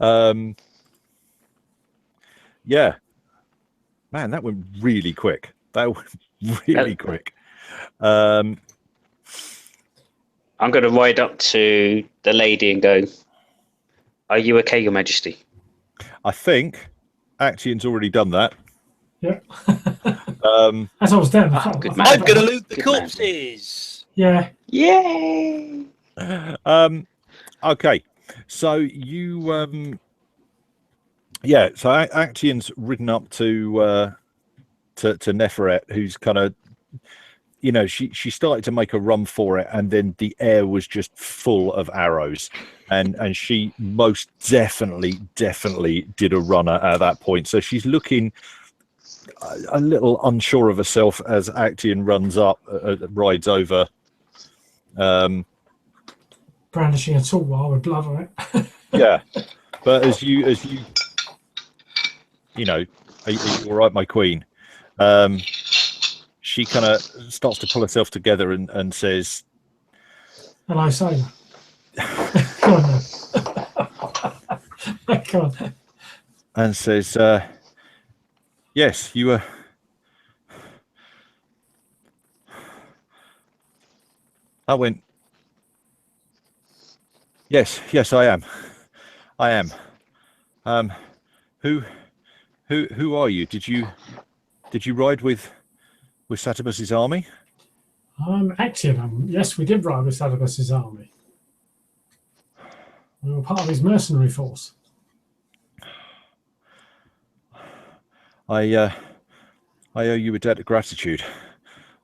on. Yeah. Man, that went really quick. That went really quick. I'm going to ride up to the lady and go, "Are you okay, Your Majesty?" I think Action's already done that. Yeah. As I was down, good man. I'm going to loot the corpses. Yeah. Yay! Okay. So you so Action's ridden up to Neferet, who's kind of, she started to make a run for it, and then the air was just full of arrows, and she most definitely did a runner at that point. So she's looking a little unsure of herself as Action rides over. Brandishing a toolbar with blood on it. Yeah, but as you are you all right, my queen? she kind of starts to pull herself together and says, "Hello, sailor." Come on, then. Come on. And says, "Yes, you were." I went, "Yes, I am. I am. Who are you? Did you ride with Satabus's army?" Actually, yes, we did ride with Satabus's army. We were part of his mercenary force. I owe you a debt of gratitude,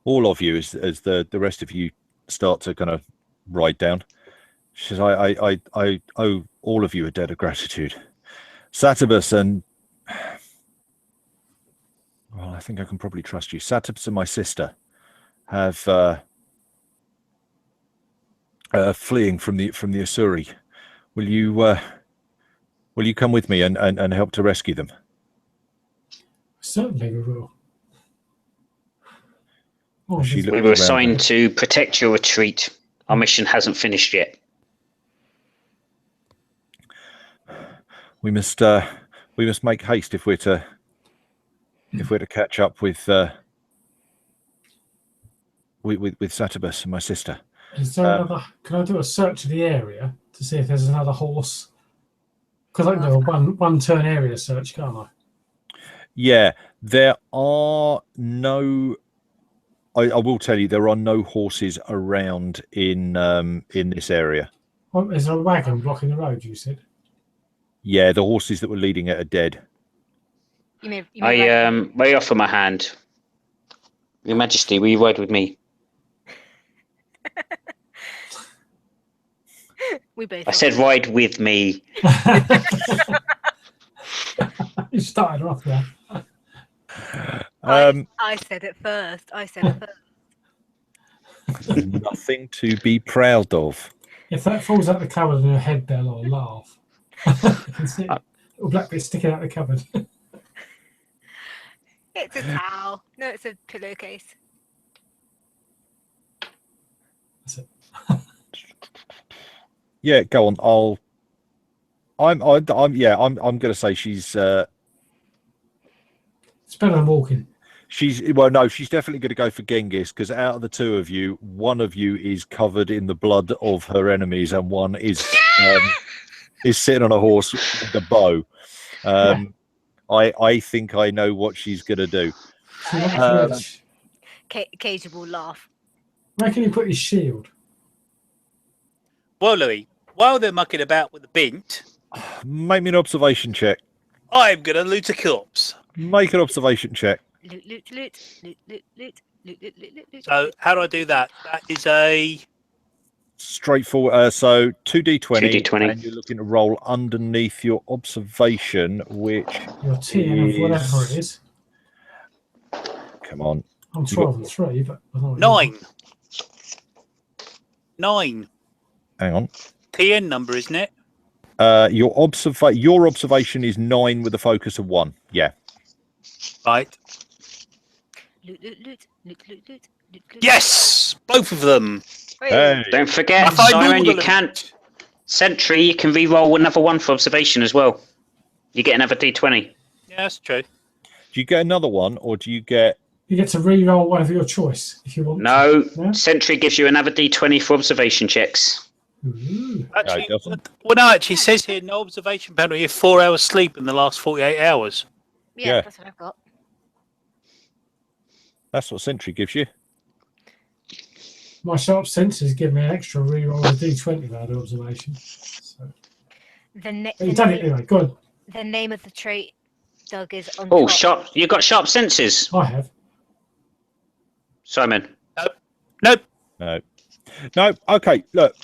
all of you, as the rest of you start to kind of ride down. She says, I owe all of you a debt of gratitude. Satabus and, well, I think I can probably trust you. Satabus and my sister have fleeing from the Asuri. Will you come with me and help to rescue them? Certainly we will. We were assigned to protect your retreat. Our mission hasn't finished yet. We must make haste if we're to catch up with Satabus and my sister. Is there another? Can I do a search of the area to see if there's another horse? Because I can do a one turn area search, can't I? Yeah, there are no. I will tell you, there are no horses around in this area. Well, is there a wagon blocking the road? You said. Yeah, the horses that were leading it are dead. I offer my hand. Your Majesty, will you ride with me? I said ride with me. You started off there. I said it first. Nothing to be proud of. If that falls out the cupboard in her head, Belle, I'll laugh. I can see a little black bit sticking out the cupboard. It's a towel. No, it's a pillowcase. That's it. Yeah, go on. I'm going to say she's. It's better than walking. She's definitely going to go for Genghis, because out of the two of you, one of you is covered in the blood of her enemies, and one is sitting on a horse with a bow. I think I know what she's going to do. Cage will laugh. Where can you put his shield? Well, Louis, while they're mucking about with the bint, Make me an observation check. I'm going to loot a corpse. Make an observation check. Loot. So how do I do that? That is a Straightforward. So 2d20, 2d20. and you're looking to roll underneath your observation, which Your TN of whatever it is. Come on. I'm 12 and 3, but I don't 9. 9. Hang on. TN number, isn't it? Your observation is 9 with a focus of 1. Yeah. Right. Loot. Yes, both of them. Hey. Don't forget, I find all Simon, the you loot. can't. Sentry, you can re-roll another one for observation as well. You get another d20. Yeah, that's true. Do you get another one, or do you get? You get to re-roll one of your choice if you want. No, Yeah? Sentry gives you another d20 for observation checks. Ooh. Actually, it doesn't. well, no, actually, it says here no observation penalty if 4 hours sleep in the last 48 hours. Yeah. That's what I've got. That's what Sentry gives you. My sharp senses give me an extra re-roll of D20 for that observation. So. But you've done it anyway. Go on. The name of the trait, Doug, is on Oh, top. sharp! You got sharp senses, I have. Simon. Nope. No. Okay. Look.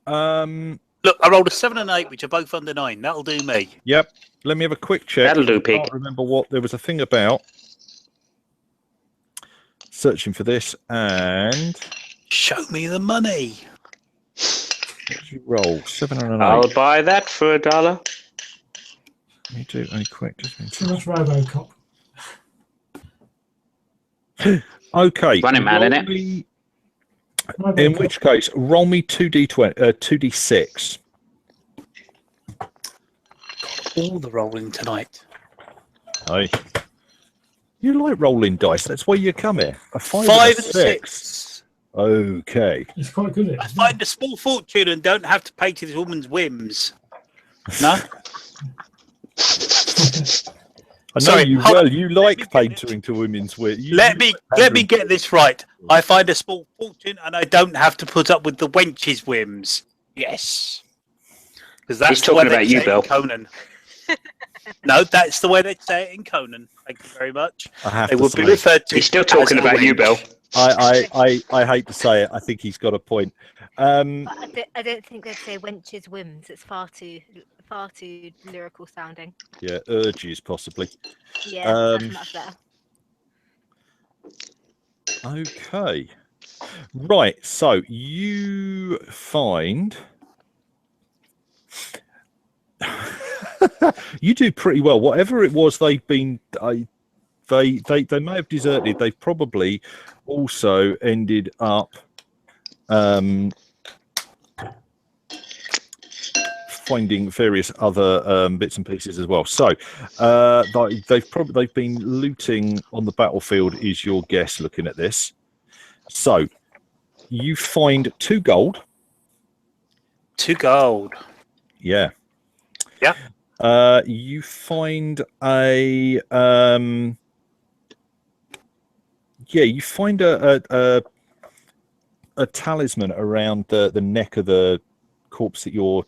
Look, I rolled a 7 and 8, which are both under 9. That'll do me. Yep. Let me have a quick check. That'll do, I pig. can't remember what there was a thing about. Searching for this, and Show me the money. what did you roll? 7 and an 8. I'll buy that for $1. Let me do it really quick. Just Too much Robocop. Okay. Running man, innit? In which case, roll me 2d20, 2d6. All the rolling tonight. Hey. You like rolling dice. That's why you come here. A 5 5 and and a 6. 6. Okay. He's quite good at it. I find a small fortune and don't have to pay to this woman's whims. No? I know Sorry, you hold well. on. You like catering to women's wear. Let me get this right. I find a small fortune and I don't have to put up with the wench's whims. Yes. Because that's He's talking the way about they you, say it Bill. in Conan. No, that's the way they say it in Conan. Thank you very much. I have They to would be say, referred to. He's still talking as a about you, wench. Bill. I hate to say it. I think he's got a point. I don't think they'd say wench's whims. It's far too lyrical sounding. Yeah, urges possibly. Yeah, that's much better. Okay. Right. So you find you do pretty well. Whatever it was they've been, they may have deserted. They've probably also ended up finding various other bits and pieces as well. So they've been looting on the battlefield, is your guess looking at this. So you find 2 gold. 2 gold. Yeah. Yeah. You find a you find a talisman around the neck of the corpse that you're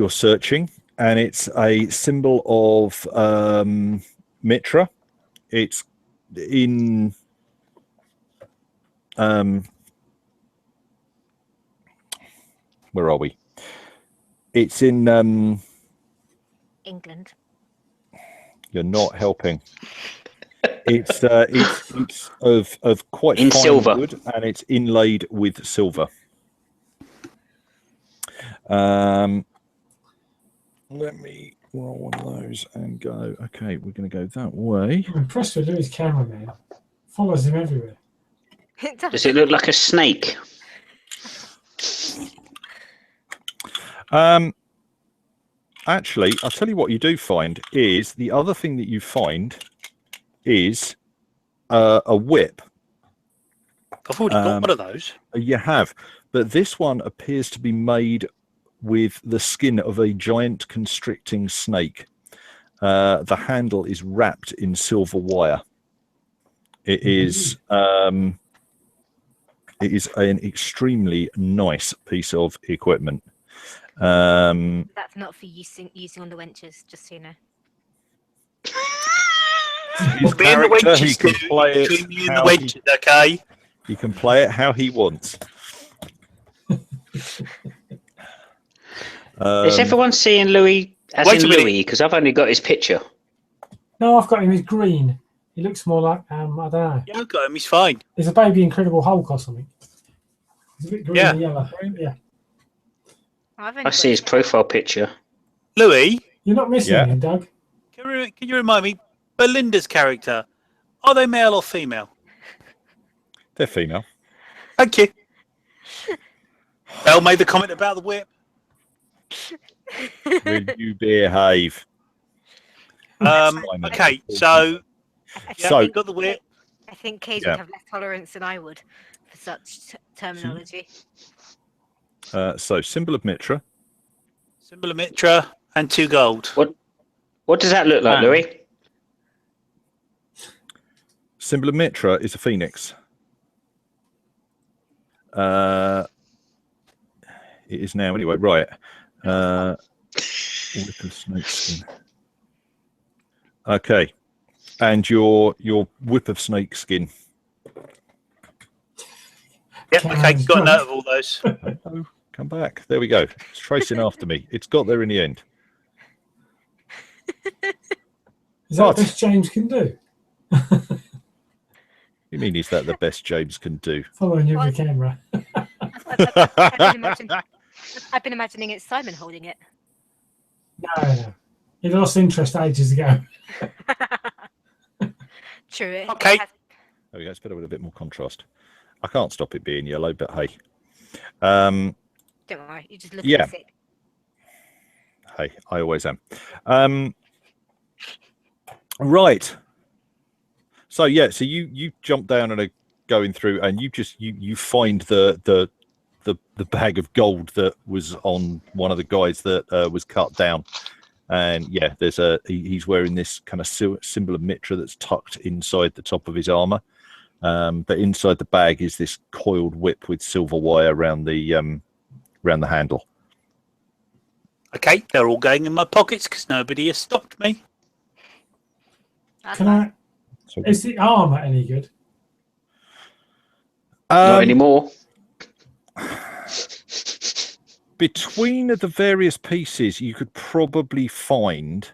searching, and it's a symbol of Mitra. It's in where are we? It's in England. You're not helping. It's of quite In fine silver. wood, and it's inlaid with silver. Let me roll one of those and go. Okay, we're going to go that way. I'm impressed with Louis' camera, man. Follows him everywhere. Does it look like a snake? Actually, I'll tell you what you do find is the other thing that you find is a whip. I've already got one of those. You have, but this one appears to be made with the skin of a giant constricting snake. The handle is wrapped in silver wire. It is an extremely nice piece of equipment. That's not for using on the wenches, just so you know. His character, he can play it how okay? He can play it how he wants. Is everyone seeing Louis as in Louis? Because I've only got his picture. No, I've got him as green. He looks more like, I don't know. Yeah, I've got him. He's fine. He's a baby Incredible Hulk or something. He's a bit green and yellow. Yeah. I see his profile picture. Louis? You're not missing him, Doug. Can you remind me, Belinda's character, are they male or female? They're female. Thank you. Belle made the comment about the whip. Will you behave? Okay, so you got the whip. I think Kate would have less tolerance than I would for such terminology. So symbol of Mitra. Symbol of Mitra and 2 gold. What does that look like, Louis? Symbol of Mitra is a phoenix. It is now anyway. Right. Whip of snake skin. Okay, and your whip of snake skin. Yep. Okay. Got a note of all those. Oh, come back. There we go. It's tracing after me. It's got there in the end. Is that the best James can do? You mean is that the best James can do? Following you with the camera. I've been imagining it's Simon holding it. No. He lost interest ages ago. True. Okay. There we go. It's better with a bit more contrast. I can't stop it being yellow, but hey. Don't worry. You just look sick. Hey, I always am. Right. So yeah, so you jump down and are going through, and you find the bag of gold that was on one of the guys that was cut down. And yeah, he's wearing this kind of symbol of Mitra that's tucked inside the top of his armor. But inside the bag is this coiled whip with silver wire around the handle. Okay, they're all going in my pockets because nobody has stopped me. Is the armor any good? Not anymore. Between the various pieces, you could probably find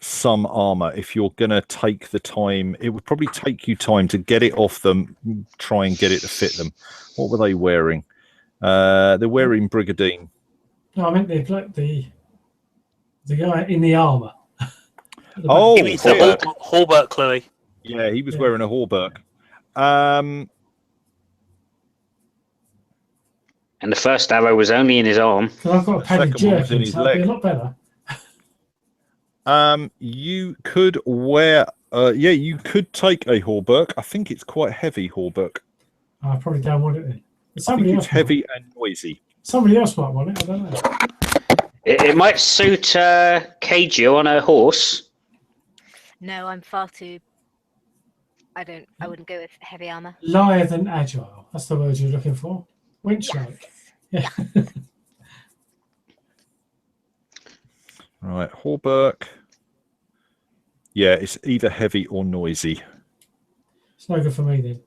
some armor if you're going to take the time. It would probably take you time to get it off them, try and get it to fit them. What were they wearing? They're wearing Brigadine. No, I meant the guy in the armor. He means the hauberk, Chloe. Yeah, he was wearing a hauberk. And the first arrow was only in his arm. So I've got a padded jerkin, so that'd be a lot better. You could wear. You could take a hauberk. I think it's quite heavy hauberk. I probably don't want it then. I think it's heavy and noisy. Somebody else might want it. I don't know. It might suit Kagio on her horse. No, I'm far too. I wouldn't go with heavy armor. Lithe and agile. That's the word you're looking for. Winch-like. Yes. Yeah. Right, hauberk. Yeah, it's either heavy or noisy. It's no good for me then.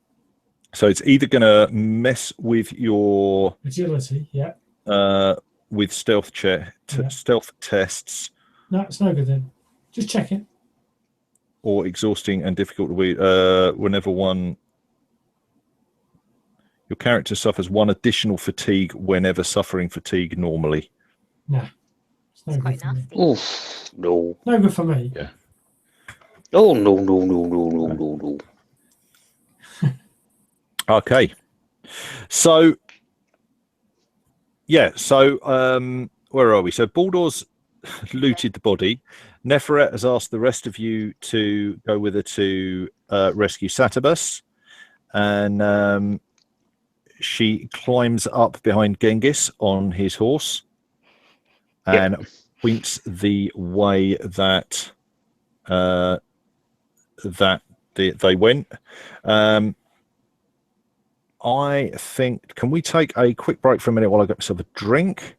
So it's either going to mess with your agility, yeah. With stealth stealth tests. No, it's no good then. Just check it. Or exhausting and difficult to whenever one. Your character suffers one additional fatigue whenever suffering fatigue normally. No. It's no good for me. Oof, no. No good for me. Yeah. Oh, no. Okay. So, where are we? So Baldor's looted the body. Neferet has asked the rest of you to go with her to rescue Satabus. And she climbs up behind Genghis on his horse and points the way that they went. I think, can we take a quick break for a minute while I get myself a drink?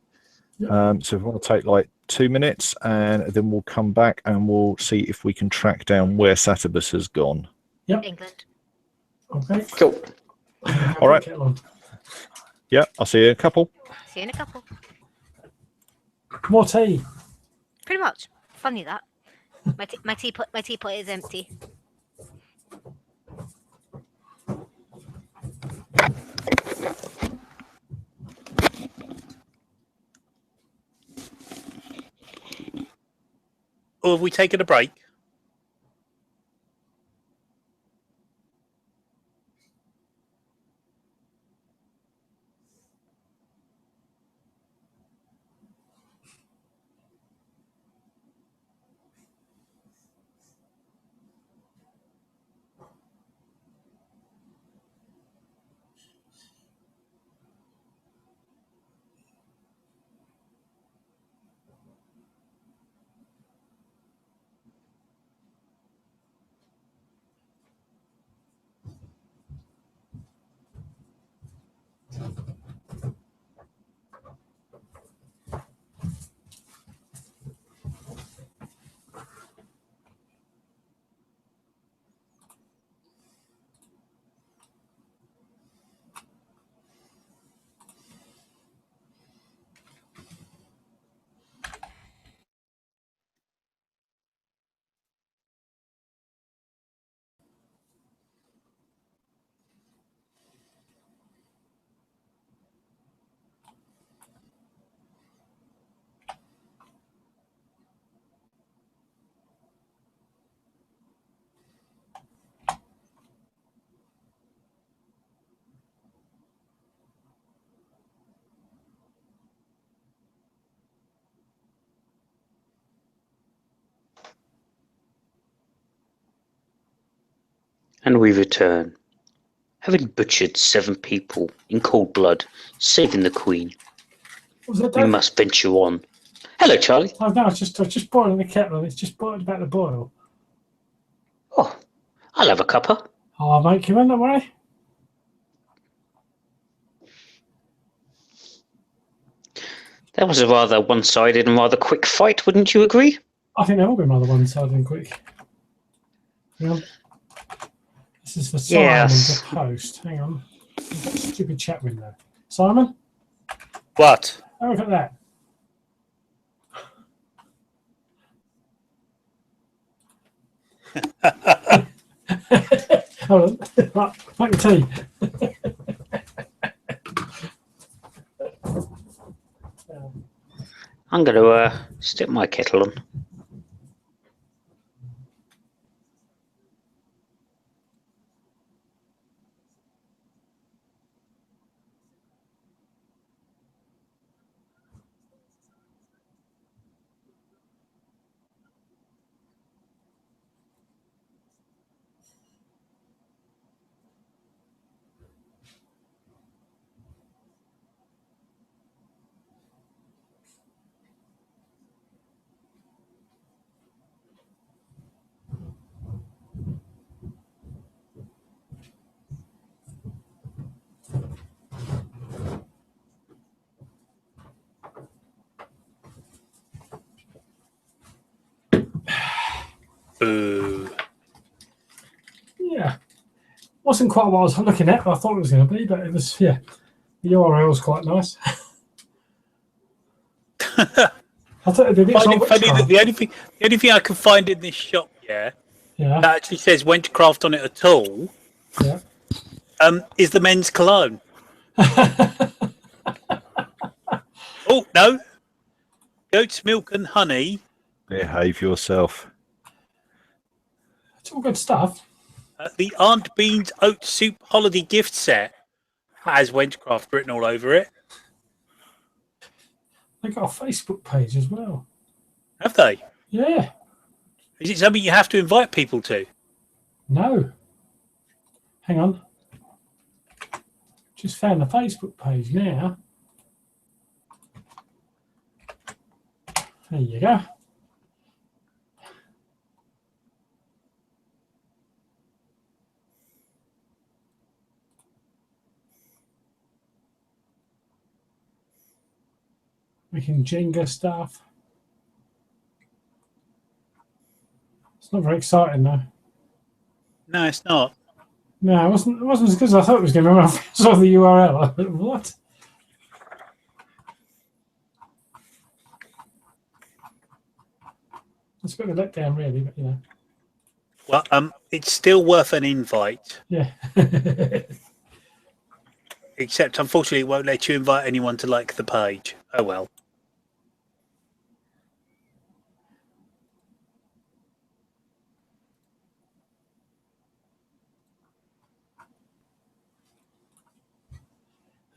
Yep. So if we want to take like 2 minutes, and then we'll come back and we'll see if we can track down where Satabus has gone. Yep. England. Okay. Cool. All right. Yeah, I'll see you in a couple. See you in a couple. More tea. Pretty much. Funny that. My teapot is empty. Or have we taken a break? And we return, having butchered 7 people in cold blood, saving the Queen. What was that, We Dave? must venture on. Hello, Charlie. Oh no, I was just boiling the kettle and it's just about to boil. Oh, I'll have a cuppa. Oh, I'll make you one, don't worry. That was a rather one-sided and rather quick fight, wouldn't you agree? I think they've all been rather one-sided and quick. Hang on. This is for Simon to post. Hang on. Stupid chat window. Simon? What? Oh, look at that. Hold on. Right, make the tea. I'm going to stick my kettle on. Boo. Yeah. Wasn't quite what I was looking at, but I thought it was going to be, but it was, yeah. The URL was quite nice. I thought it'd be a bit Funny that the only thing I can find in this shop, that actually says Wenchcraft on it at all, is the men's cologne. Oh no, goat's milk and honey. Behave yourself. It's all good stuff. The Aunt Bean's oat soup holiday gift set has Wenchcraft written all over it. They've got a Facebook page as well. Have they? Yeah. Is it something you have to invite people to? No. Hang on. Just found the Facebook page now. There you go. Making Jenga stuff. It's not very exciting though. No, it's not. No, it wasn't as good as I thought it was going to be when I saw the URL. I thought, what? It's a bit of a letdown, really, but you know. Well, it's still worth an invite. Yeah. Except, unfortunately, it won't let you invite anyone to like the page. Oh well.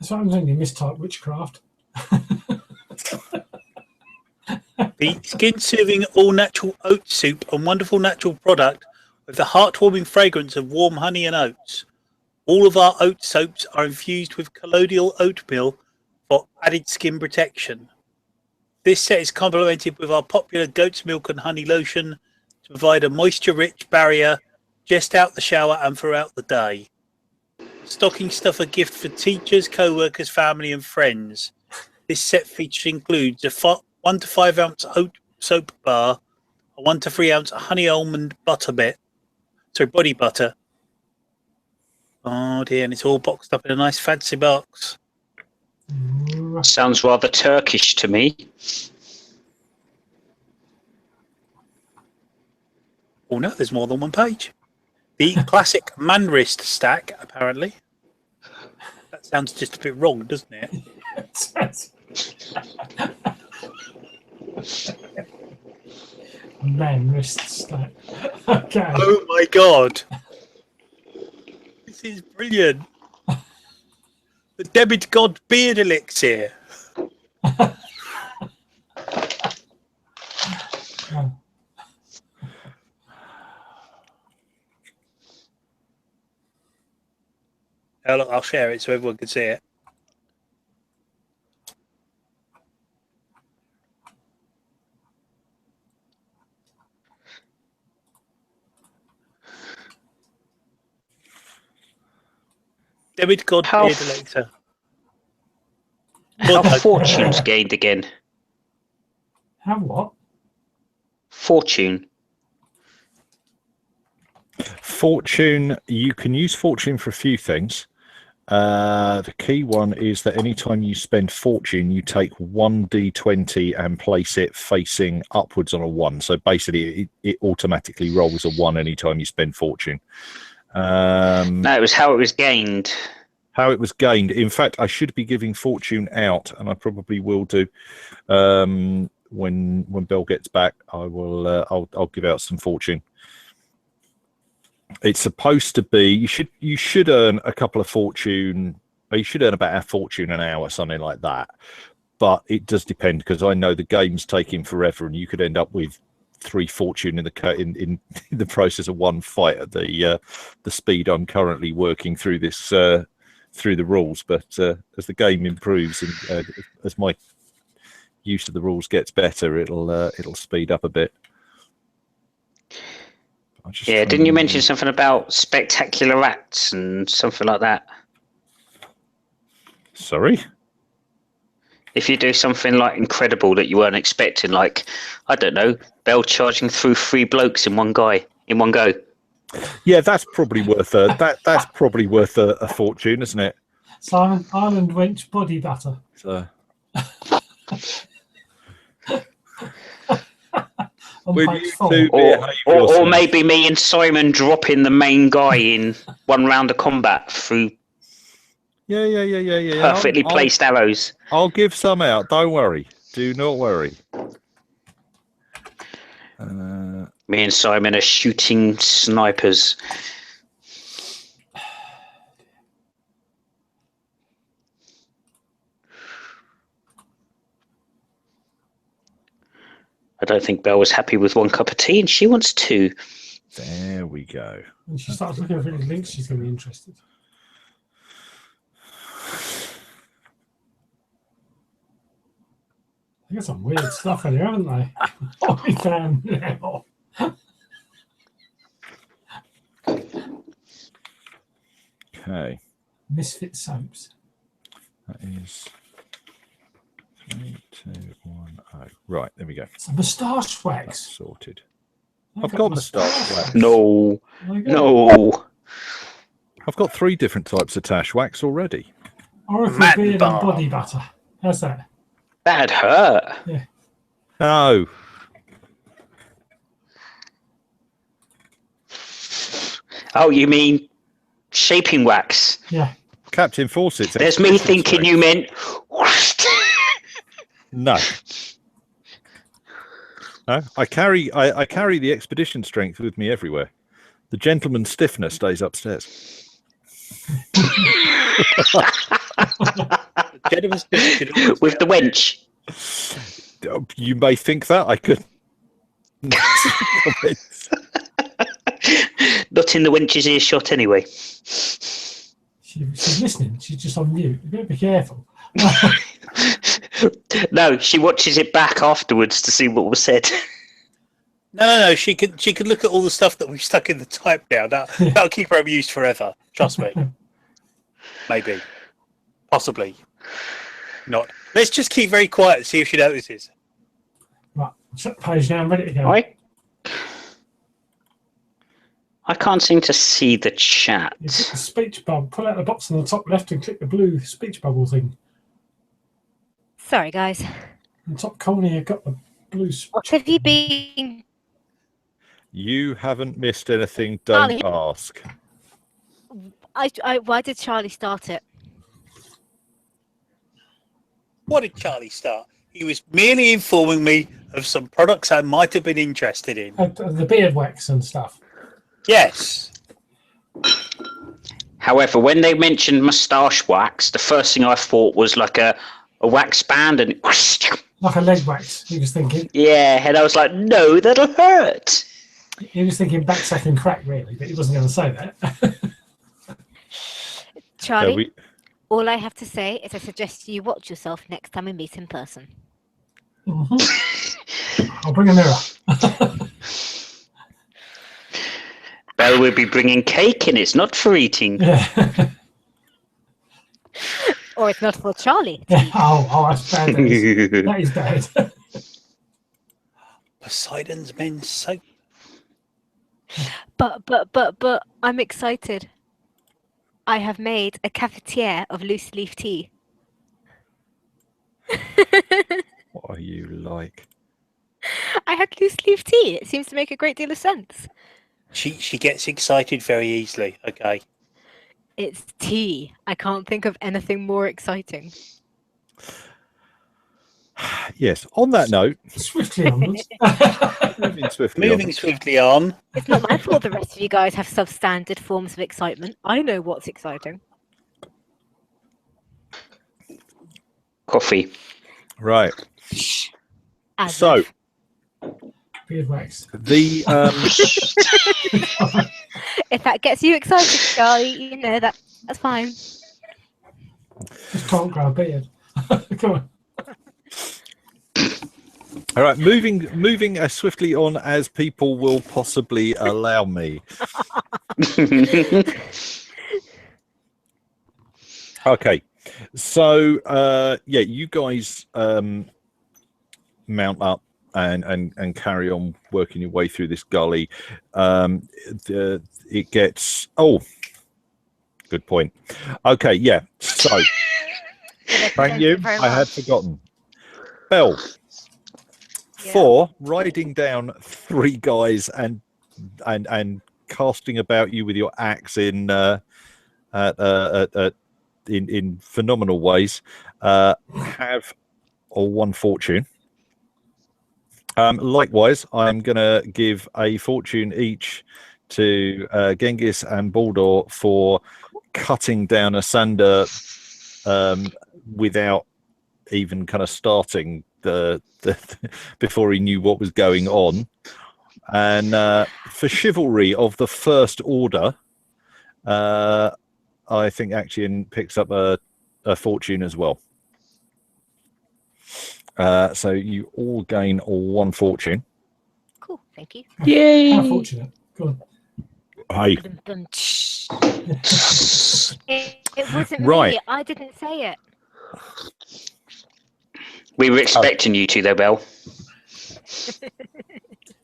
That's what I'm saying. You mistype witchcraft. The skin-soothing all-natural oat soup, a wonderful natural product with the heartwarming fragrance of warm honey and oats. All of our oat soaps are infused with colloidal oatmeal for added skin protection. This set is complemented with our popular goat's milk and honey lotion to provide a moisture-rich barrier just out the shower and throughout the day. Stocking stuffer gift for teachers, co-workers, family and friends. This set feature includes a 1 to 5 ounce oat soap bar, a 1 to 3 ounce honey almond body butter. Oh dear, and it's all boxed up in a nice fancy box. Sounds rather Turkish to me. Oh no, there's more than one page. The classic man wrist stack, apparently. That sounds just a bit wrong, doesn't it? Man wrist stack. Okay. Oh my god. This is brilliant. The Debit God beard elixir. I'll share it so everyone can see it. David God How Beard Elector. How fortune's gained again? How what? Fortune. Fortune, you can use fortune for a few things. The key one is that anytime you spend fortune, you take 1d20 and place it facing upwards on a 1. So basically, it automatically rolls a 1 anytime you spend fortune. No, it was how it was gained. How it was gained. In fact, I should be giving fortune out, and I probably will do. When Belle gets back, I will. I'll give out some fortune. It's supposed to be. You should earn a couple of fortune. Or you should earn about a fortune an hour, something like that. But it does depend, because I know the game's taking forever, and you could end up with 3 fortune in the process of one fight at the speed I'm currently working through this through the rules. But as the game improves and as my use of the rules gets better, it'll speed up a bit. Yeah, didn't you mention something about spectacular acts and something like that? Sorry? If you do something like incredible that you weren't expecting, like, I don't know, Bell charging through 3 blokes in one go. Yeah, that's probably worth that's probably worth a fortune, isn't it? Simon, Ireland wench body butter. So On will page you 4. two behave Or yourselves? maybe me and Simon dropping the main guy in one round of combat through Yeah. perfectly placed arrows. I'll give some out. Don't worry. Do not worry. Me and Simon are shooting snipers. I don't think Belle was happy with 1 cup of tea, and she wants 2. There we go. When she starts looking for any links, she's going to be interested. They got some weird stuff in here, haven't they? What we found now. Okay. Misfit soaps. That is 3, 2, 1, 0. Right, there we go. It's a moustache That's wax. sorted. They've I've got moustache wax. No. There you go. No. I've got 3 different types of tash wax already. Oracle Man beard bar. and body butter. How's that? That'd hurt. No. Oh, you mean shaping wax? Yeah. Captain Fawcett's. There's me thinking you meant. No. No. I carry the expedition strength with me everywhere. The gentleman's stiffness stays upstairs. With the wench. You may think that. I could. Not in the wench's earshot anyway. She's listening. She's just on mute. You better be careful. No, she watches it back afterwards to see what was said. No. She could look at all the stuff that we've stuck in the type now. That'll keep her amused forever. Trust me. Maybe. Possibly. Not. Let's just keep very quiet and see if she notices. Right, check page now. I'm ready to go. I can't seem to see the chat. You click the speech bubble. Pull out the box on the top left and click the blue speech bubble thing. Sorry, guys. In the top corner, you've got the blue. What have you been? You haven't missed anything. Don't ask. Why did Charlie start it? What did Charlie start? He was merely informing me of some products I might have been interested in. The beard wax and stuff. Yes. However, when they mentioned moustache wax, the first thing I thought was like a wax band and Like a leg wax, he was thinking. yeah, and I was like, no, that'll hurt. He was thinking backsack and crack, really, but he wasn't going to say that. Charlie, all I have to say is I suggest you watch yourself next time we meet in person. I'll bring a mirror. Belle will be bringing cake and it's not for eating. Yeah. Or it's not for Charlie. Yeah. Oh, that's bad. That is bad. Poseidon's men so. But I'm excited. I have made a cafetiere of loose leaf tea. What are you like? I had loose leaf tea. It seems to make a great deal of sense. She gets excited very easily. Okay. It's tea. I can't think of anything more exciting. Yes. On that note, Swiftly onwards. Moving swiftly on. It's not my fault the rest of you guys have substandard forms of excitement. I know what's exciting. Coffee. Right. As So if. Beard wax. the If that gets you excited, Charlie, you know that's fine. Just can't grow a beard. Come on. all right, moving as swiftly on as people will possibly allow me. Okay, so yeah, you guys mount up and carry on working your way through this gully. It gets good point. Okay, yeah. So thank you. I had forgotten. Belle, for riding down 3 guys and casting about you with your axe in phenomenal ways. Have 1 fortune. Likewise, I'm going to give a fortune each to Genghis and Baldur for cutting down Asander without even kind of starting the before he knew what was going on. And for chivalry of the First Order, I think Action picks up a fortune as well. So you all gain 1 fortune. Cool, thank you. Yay! How fortunate. Go on. Hey. It wasn't Right. me. I didn't say it. We were expecting you to, though, Belle.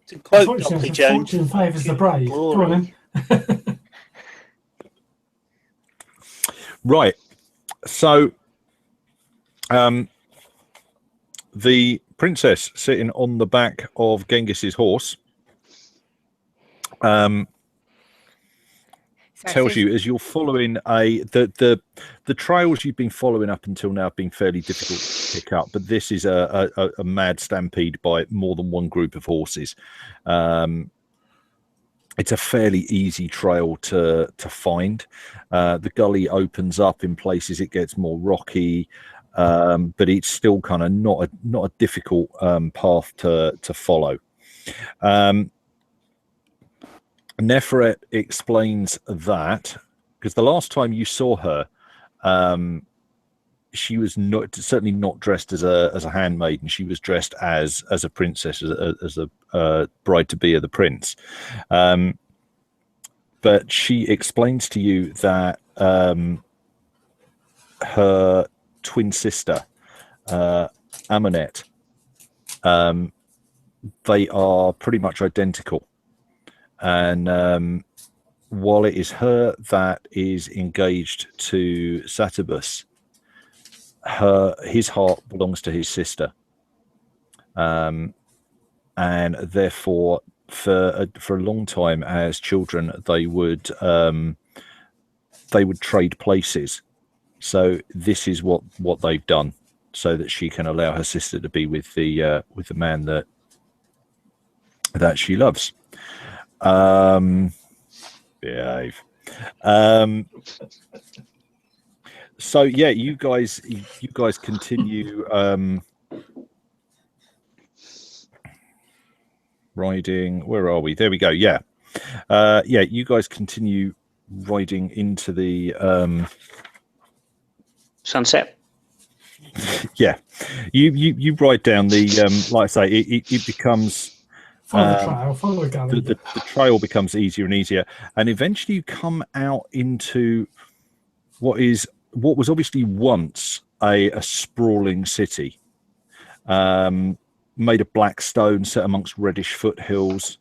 To quote Unfortunately, Dr. Jones, fortune favours the brave. Go on then. Right. So the princess sitting on the back of Genghis's horse tells you as you're following the trails you've been following up until now have been fairly difficult to pick up, but this is a mad stampede by more than 1 group of horses. It's a fairly easy trail to find. The gully opens up in places, it gets more rocky, but it's still kind of not a difficult path to follow. Neferet explains that because the last time you saw her, she was certainly not dressed as a handmaiden. She was dressed as a princess, as a bride to be of the prince. But she explains to you that her twin sister, Amonet, they are pretty much identical. And while it is her that is engaged to Satabus, his heart belongs to his sister, and therefore, for a long time as children, they would trade places. So this is what they've done, so that she can allow her sister to be with the man that she loves. Behave. So yeah, you guys continue riding. Where are we? There we go. Yeah, you guys continue riding into the sunset. Yeah, you write down the like I say, it becomes Follow the trail, follow the gully. the trail becomes easier and easier, and eventually you come out into what was obviously once a sprawling city, made of black stone, set amongst reddish foothills.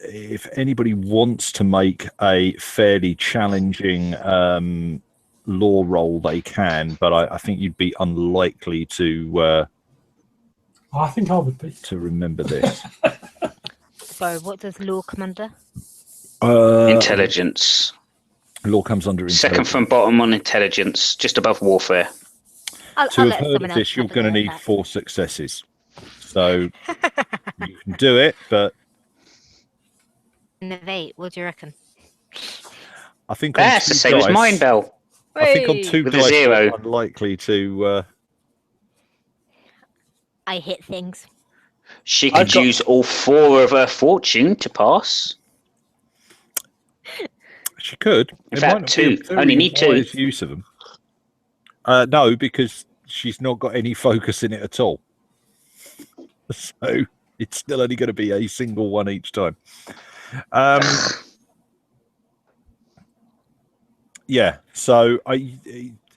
If anybody wants to make a fairly challenging lore roll, they can, but I think you'd be unlikely to. I think I would be. To remember this. So, what does law come under? Intelligence. Law comes under intelligence. Second from bottom on intelligence, just above warfare. To have heard of this, you're going to need 4 successes. So you can do it, but of 8, what do you reckon? I think that's the same as mine, Bell. I think on 2 with a dice, 0. you're unlikely to. I hit things. She could use all 4 of her fortune to pass. She could. In fact, 2. Only need 2. Use of them. No, because she's not got any focus in it at all. So it's still only going to be a single one each time. Yeah. So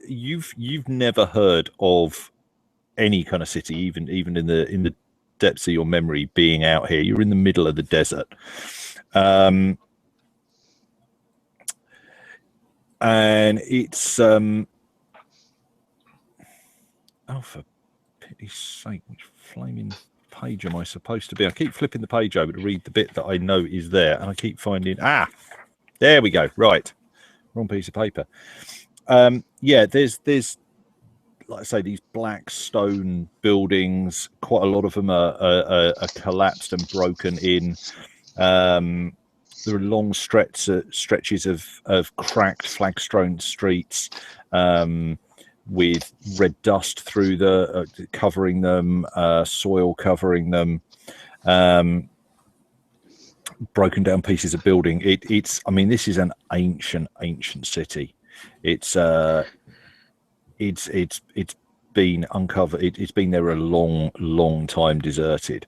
you've never heard of any kind of city, even in the depths of your memory, being out here. You're in the middle of the desert. And it's oh, for pity's sake, which flaming page am I supposed to be? I keep flipping the page over to read the bit that I know is there, and I keep finding there we go. Right, wrong piece of paper. Yeah, there's like I say, these black stone buildings. Quite a lot of them are collapsed and broken in. There are long stretches of cracked, flag-strewn streets with red dust through covering them, soil covering them, broken down pieces of building. It's. I mean, this is an ancient city. It's been uncovered. It's been there a long time, deserted.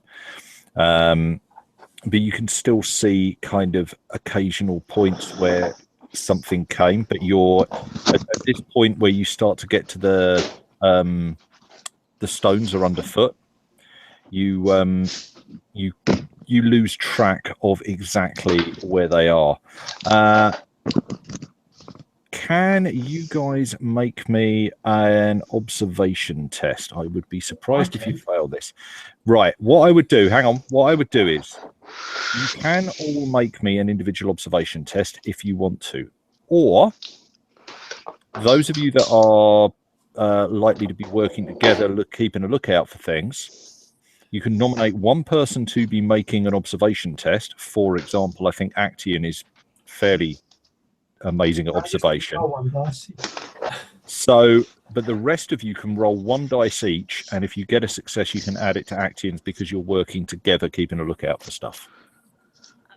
But you can still see kind of occasional points where something came, but you're at this point where you start to get to the stones are underfoot. You lose track of exactly where they are. Can you guys make me an observation test? I would be surprised if you fail this. Right, what I would do is you can all make me an individual observation test if you want to. Or those of you that are likely to be working together, keeping a lookout for things, you can nominate one person to be making an observation test. For example, I think Actian is fairly amazing at observation. So, but the rest of you can roll 1 dice each, and if you get a success, you can add it to Actian's because you're working together, keeping a lookout for stuff.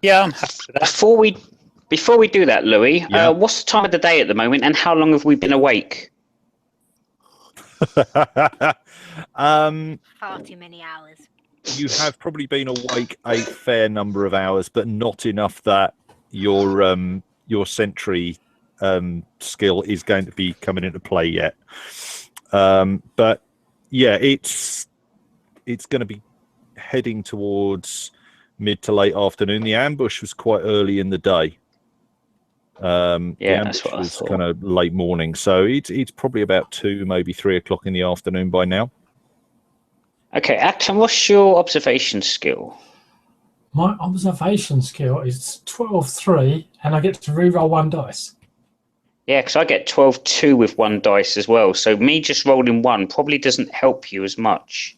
Yeah, I'm happy for that. Before we do that, Louis, Yeah. What's the time of the day at the moment, and how long have we been awake? Far too many hours. You have probably been awake a fair number of hours, but not enough that your sentry skill is going to be coming into play yet. But yeah, it's going to be heading towards mid to late afternoon. The ambush was quite early in the day. That's what I thought. Kind of late morning, so it's probably about 2, maybe 3 o'clock in the afternoon by now. Okay, Acton, what's your observation skill? My observation skill is 12-3, and I get to reroll 1 dice. Yeah, because I get 12-2 with 1 dice as well. So me just rolling 1 probably doesn't help you as much.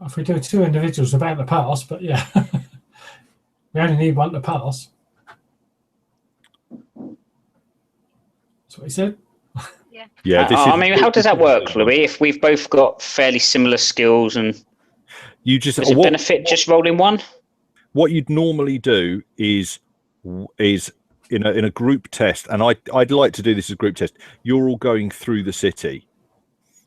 If we do 2 individuals, about to pass, but yeah. We only need 1 to pass. That's what he said. Yeah. How does that work, Louis? If we've both got fairly similar skills, and does it benefit just rolling 1? What you'd normally do is in a group test, and I'd like to do this as a group test. You're all going through the city,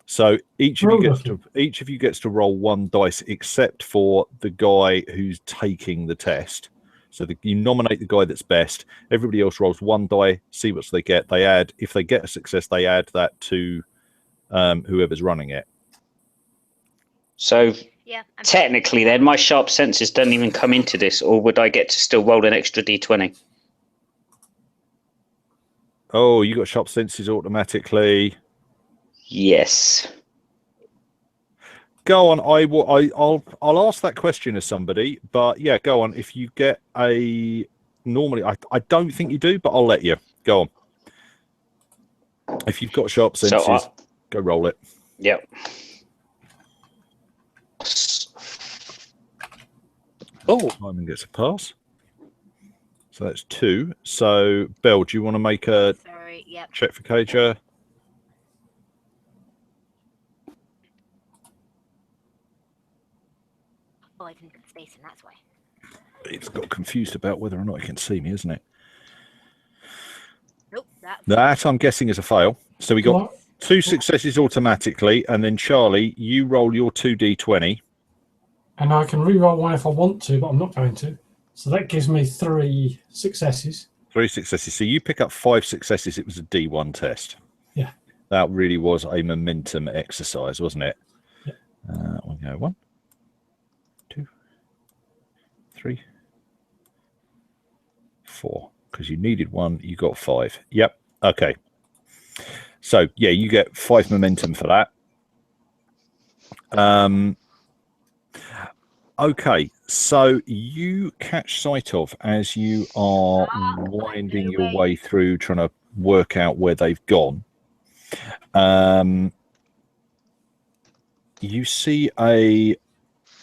so each of you gets to roll 1 dice, except for the guy who's taking the test. So you nominate the guy that's best. Everybody else rolls 1 die, see what they get. They add, if they get a success, they add that to whoever's running it. So Yeah. technically, then my sharp senses don't even come into this, or would I get to still roll an extra d20? Oh, you got sharp senses automatically. Yes. Go on. I'll ask that question of somebody, but yeah, go on. If you get a normally, I don't think you do, but I'll let you go on. If you've got sharp senses, go roll it. Yep. Oh, Simon gets a pass. So that's 2. So, Belle, do you want to make a check for Kaja? Oh, I didn't get space, and that's why. It's got confused about whether or not it can see me, isn't it? Nope. That, I'm guessing, is a fail. So we got 2 successes automatically, and then Charlie, you roll your 2d20. And I can re-roll 1 if I want to, but I'm not going to. So that gives me 3 successes. 3 successes. So you pick up 5 successes. It was a D1 test. Yeah. That really was a momentum exercise, wasn't it? Yeah. We'll go 1, 2, 3, 4. Because you needed 1, you got 5. Yep. Okay. So yeah, you get 5 momentum for that. Okay, so you catch sight of, as you are winding your way through, trying to work out where they've gone, you see a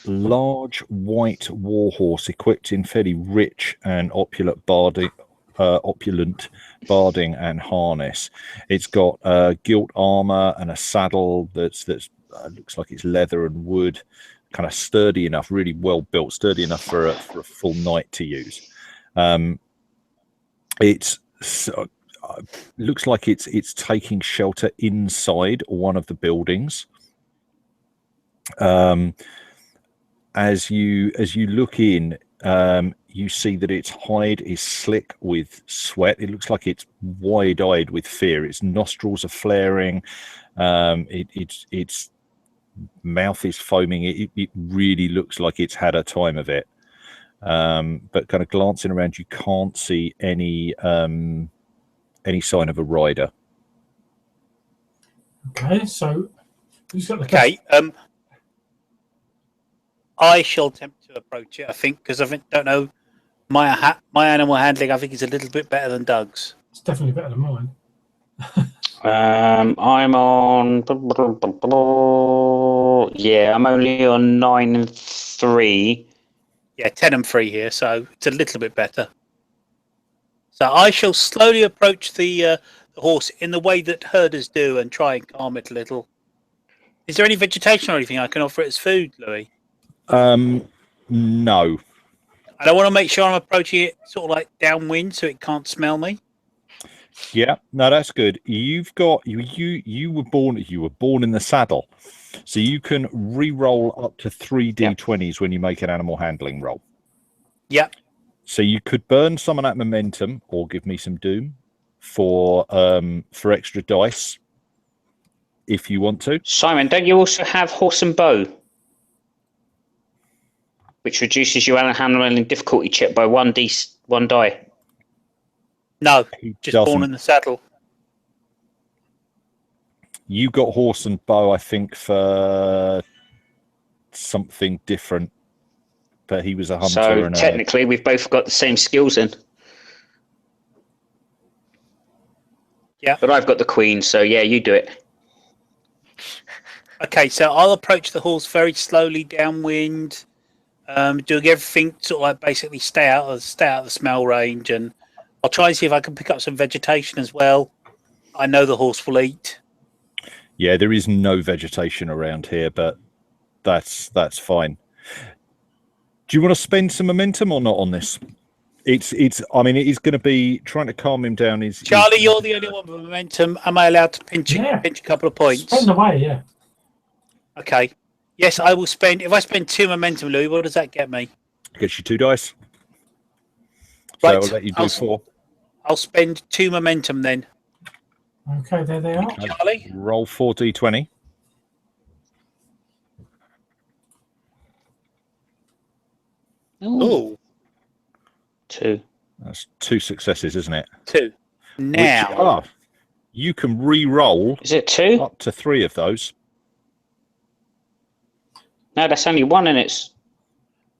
large white warhorse equipped in fairly rich and opulent barding and harness. It's got gilt armor and a saddle that's looks like it's leather and wood, kind of sturdy enough, really well built, sturdy enough for a full knight to use. It looks like it's taking shelter inside one of the buildings. As you look in, you see that its hide is slick with sweat. It looks like it's wide-eyed with fear. Its nostrils are flaring. Its mouth is foaming. It really looks like it's had a time of it. But kind of glancing around, you can't see any sign of a rider. Okay, so who's got the okay. I shall attempt to approach it, I think, because I don't know, my animal handling, I think, is a little bit better than Doug's. It's definitely better than mine. I'm on. Yeah, I'm only on 9 and 3. Yeah, 10 and 3 here, so it's a little bit better. So I shall slowly approach the horse in the way that herders do and try and calm it a little. Is there any vegetation or anything I can offer it as food, Louis? No. And I want to make sure I'm approaching it sort of like downwind so it can't smell me. Yeah, no, that's good. You've got you were born in the saddle, so you can re-roll up to 3 d20s when you make an animal handling roll. Yeah. So you could burn some of that momentum, or give me some doom for extra dice if you want to. Simon, don't you also have horse and bow, which reduces your animal handling difficulty check by 1 die? No, just born in the saddle. You got horse and bow, I think, for something different, but he was a hunter. So technically, we've both got the same skills in. Yeah. But I've got the queen, so yeah, you do it. Okay, so I'll approach the horse very slowly downwind, doing everything sort of like basically stay out of the smell range, and I'll try and see if I can pick up some vegetation as well. I know the horse will eat. Yeah, there is no vegetation around here, but that's fine. Do you want to spend some momentum or not on this? It's. I mean, it is going to be trying to calm him down. Charlie, you're the only one with momentum. Am I allowed to pinch a couple of points? Spend away, yeah. Okay. Yes, I will spend. If I spend 2 momentum, Louis, what does that get me? Gets you 2 dice. Right. So I'll let you do 4. I'll spend 2 momentum then. Okay, there they are. Okay. Charlie? Roll 4d20. Oh. 2. That's 2 successes, isn't it? 2. Now. You can re-roll. Is it 2? Up to 3 of those. No, that's only 1, and it's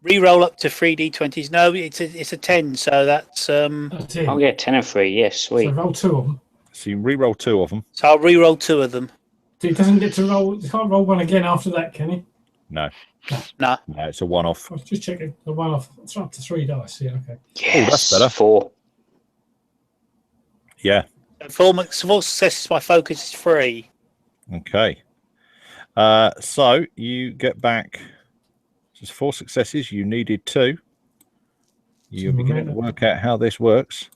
Re-roll up to 3d20s. No, it's a 10, so that's That's it. oh yeah, 10 and 3. Yes, sweet. So roll 2 of them. So you re-roll 2 of them. So I'll re-roll 2 of them. So he doesn't get to roll. He can't roll one again after that, can he? No. No. No, it's a one-off. I was just checking the one off. It's up to 3 dice. Yeah, okay. Yes, that's better. 4. Yeah. Full success. My focus is 3. Okay. So you get back just 4 successes. You needed 2. You're beginning to work out how this works.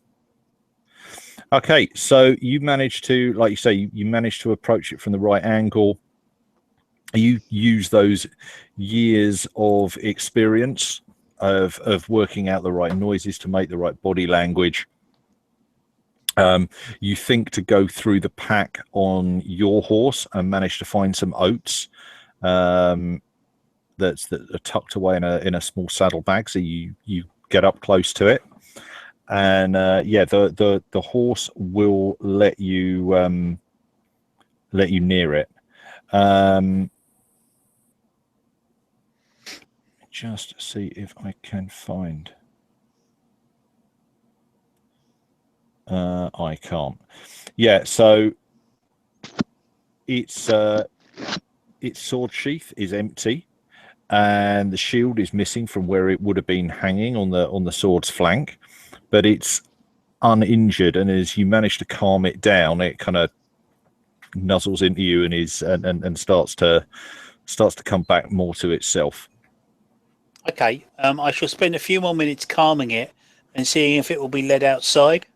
Okay, so you managed to, like you say, you managed to approach it from the right angle. You use those years of experience of working out the right noises to make the right body language. You think to go through the pack on your horse and manage to find some oats that are tucked away in a small saddle bag. So you get up close to it, and the horse will let you near it. Just see if I can find. I can't. Yeah, so its sword sheath is empty, and the shield is missing from where it would have been hanging on the sword's flank, but it's uninjured. And as you manage to calm it down, it kind of nuzzles into you and starts to come back more to itself. Okay. I shall spend a few more minutes calming it and seeing if it will be led outside.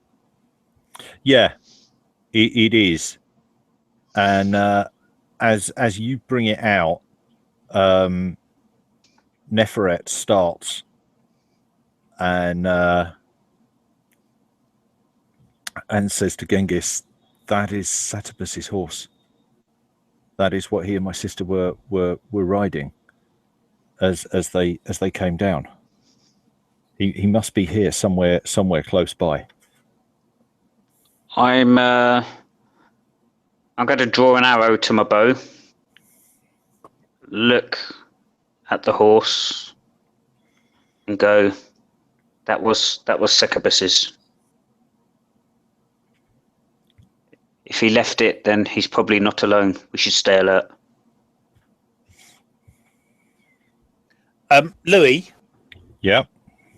Yeah, it is. And as you bring it out, Neferet starts and says to Genghis, "That is Satabus's horse. That is what he and my sister were riding as they came down. He must be here somewhere close by." I'm going to draw an arrow to my bow, look at the horse, and go, that was Satabus's. If he left it, then he's probably not alone. We should stay alert. Louis? Yeah?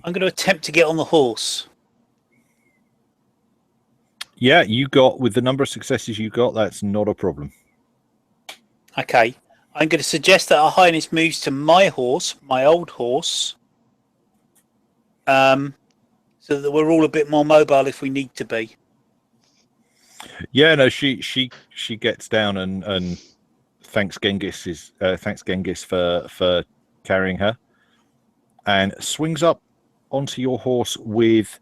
I'm going to attempt to get on the horse. Yeah, with the number of successes you got, that's not a problem. Okay. I'm going to suggest that Our Highness moves to my horse, my old horse, so that we're all a bit more mobile if we need to be. Yeah, no, she gets down and thanks Genghis for carrying her, and swings up onto your horse with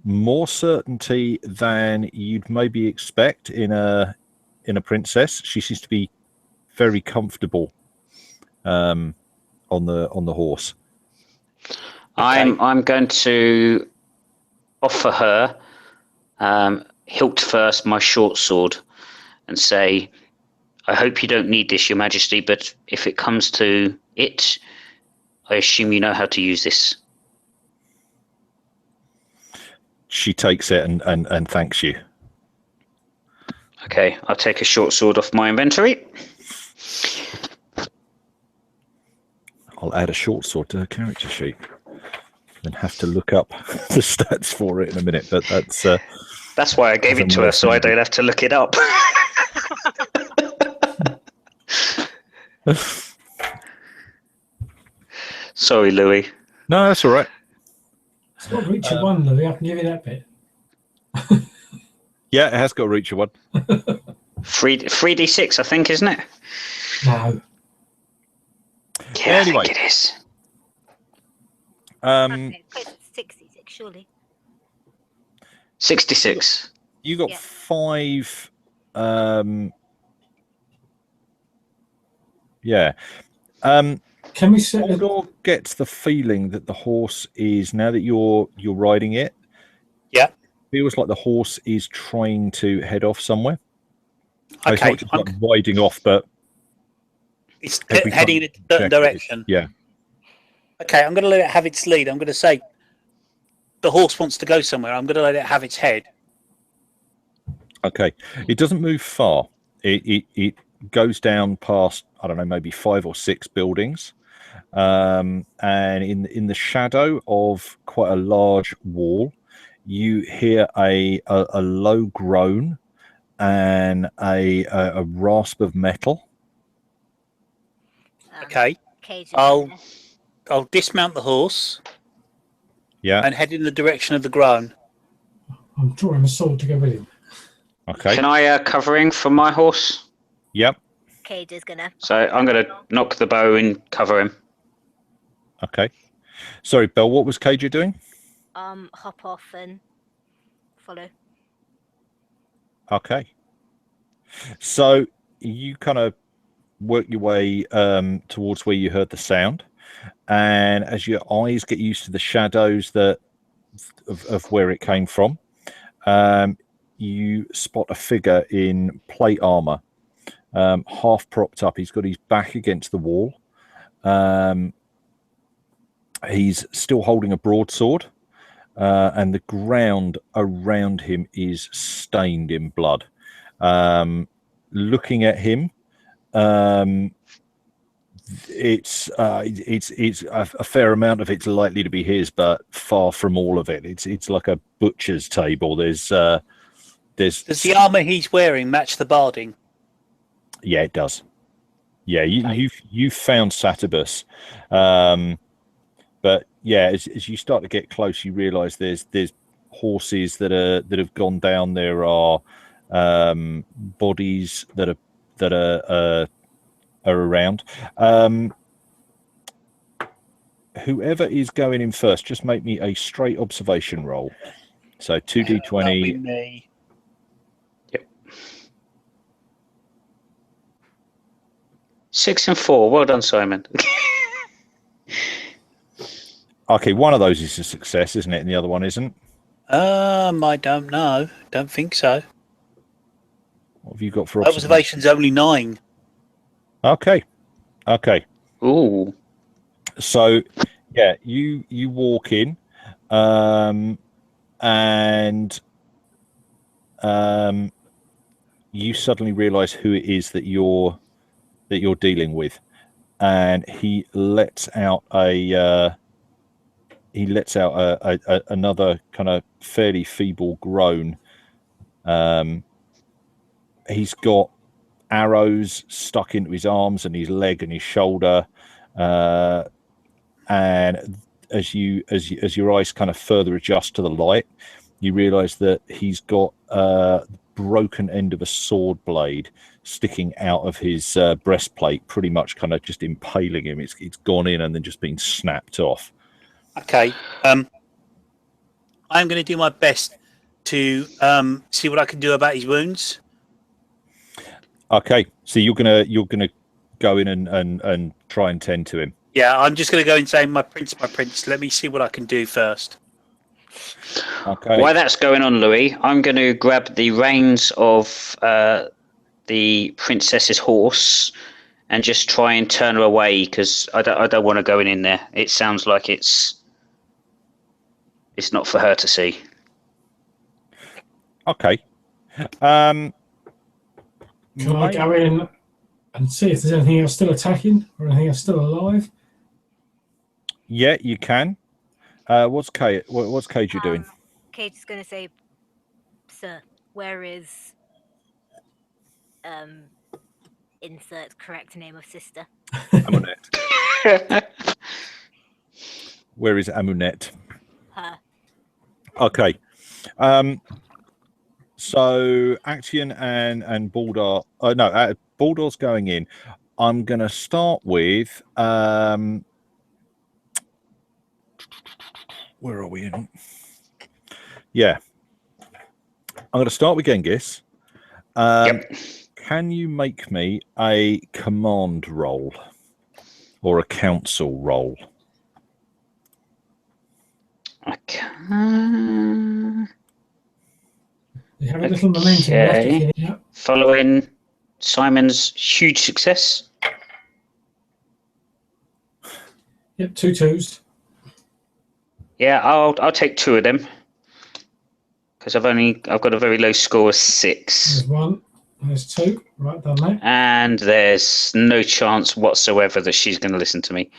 more certainty than you'd maybe expect in a princess. She seems to be very comfortable on the horse. Okay. I'm going to offer her hilt first my short sword and say, I hope you don't need this, Your Majesty, but if it comes to it, I assume you know how to use this. She takes it and thanks you. Okay, I'll take a short sword off my inventory. I'll add a short sword to her character sheet. Then have to look up the stats for it in a minute, but that's why I gave it to her, so I don't have to look it up. Sorry, Louis. No, that's all right. It's got reach of 1, Louis. I can give you that bit. Yeah, it has got a reach of 1. 3d6, I think, isn't it? No. Yeah, Anyway. I think it is. Okay, it's close to 66, surely. 66. You got Yeah. 5. Yeah. Can we set Mordor gets the feeling that the horse is, now that you're riding it, Yeah. feels like the horse is trying to head off somewhere. It's Okay. not just like riding off, but It's every heading time in a certain check it, direction. yeah. Okay, I'm going to let it have its lead. I'm going to say the horse wants to go somewhere. I'm going to let it have its head. Okay. It doesn't move far. It goes down past, I don't know, maybe 5 or 6 buildings. And in the shadow of quite a large wall, you hear a low groan and a rasp of metal. Okay. Cage is I'll there. dismount the horse Yeah. and head in the direction of the groan. I'm drawing a sword to go with him. Okay. Can I covering from my horse? Yep. Cage is gonna. So I'm going to knock the bow and cover him. Okay. Sorry, Belle, what was Cager doing? Hop off and follow. Okay. So you kind of work your way towards where you heard the sound, and as your eyes get used to the shadows of where it came from, you spot a figure in plate armor, half propped up. He's got his back against the wall. He's still holding a broadsword, and the ground around him is stained in blood. Looking at him, it's a fair amount of it's likely to be his, but far from all of it. It's like a butcher's table. There's Does the armour he's wearing match the barding? Yeah, it does. Yeah, Okay. you've found Satabus, but yeah, as you start to get close, you realise there's horses that have gone down. There are bodies that are around. Whoever is going in first, just make me a straight observation roll. So 2d20. That'll be me. Yep. 6 and 4. Well done, Simon. Okay, one of those is a success, isn't it? And the other one isn't. I don't know. Don't think so. What have you got for observation? Observation's only 9. Okay. Ooh. So, yeah, you walk in, and you suddenly realise who it is that you're dealing with, and he lets out another kind of fairly feeble groan. He's got arrows stuck into his arms and his leg and his shoulder, and as your eyes kind of further adjust to the light, you realize that he's got a broken end of a sword blade sticking out of his breastplate, pretty much kind of just impaling him. It's gone in and then just been snapped off. Okay. I'm going to do my best to see what I can do about his wounds. Okay, so you're gonna go in and try and tend to him. Yeah, I'm just going to go and say, my prince, let me see what I can do first. Okay. While that's going on, Louis, I'm going to grab the reins of the princess's horse and just try and turn her away, because I don't want to go in there. It sounds like it's not for her to see. Okay. Can I go in and see if there's anything else still attacking or anything else still alive? Yeah, you can. What's Cage doing? Cage is gonna say, "Sir, where is insert correct name of sister?" Amunet. Where is Amunet? Her. Okay. So Action and Baldur. Baldur's going in. I'm going to start with. Where are we in? Yeah. I'm going to start with Genghis. Yep. Can you make me a command roll or a council roll? I can. You have a little momentum left. Okay. Yeah. Following Simon's huge success. Yep, 2 2s. Yeah, I'll take 2 of them because I've got a very low score of 6. There's 1. There's 2. Right, done that. And there's no chance whatsoever that she's going to listen to me.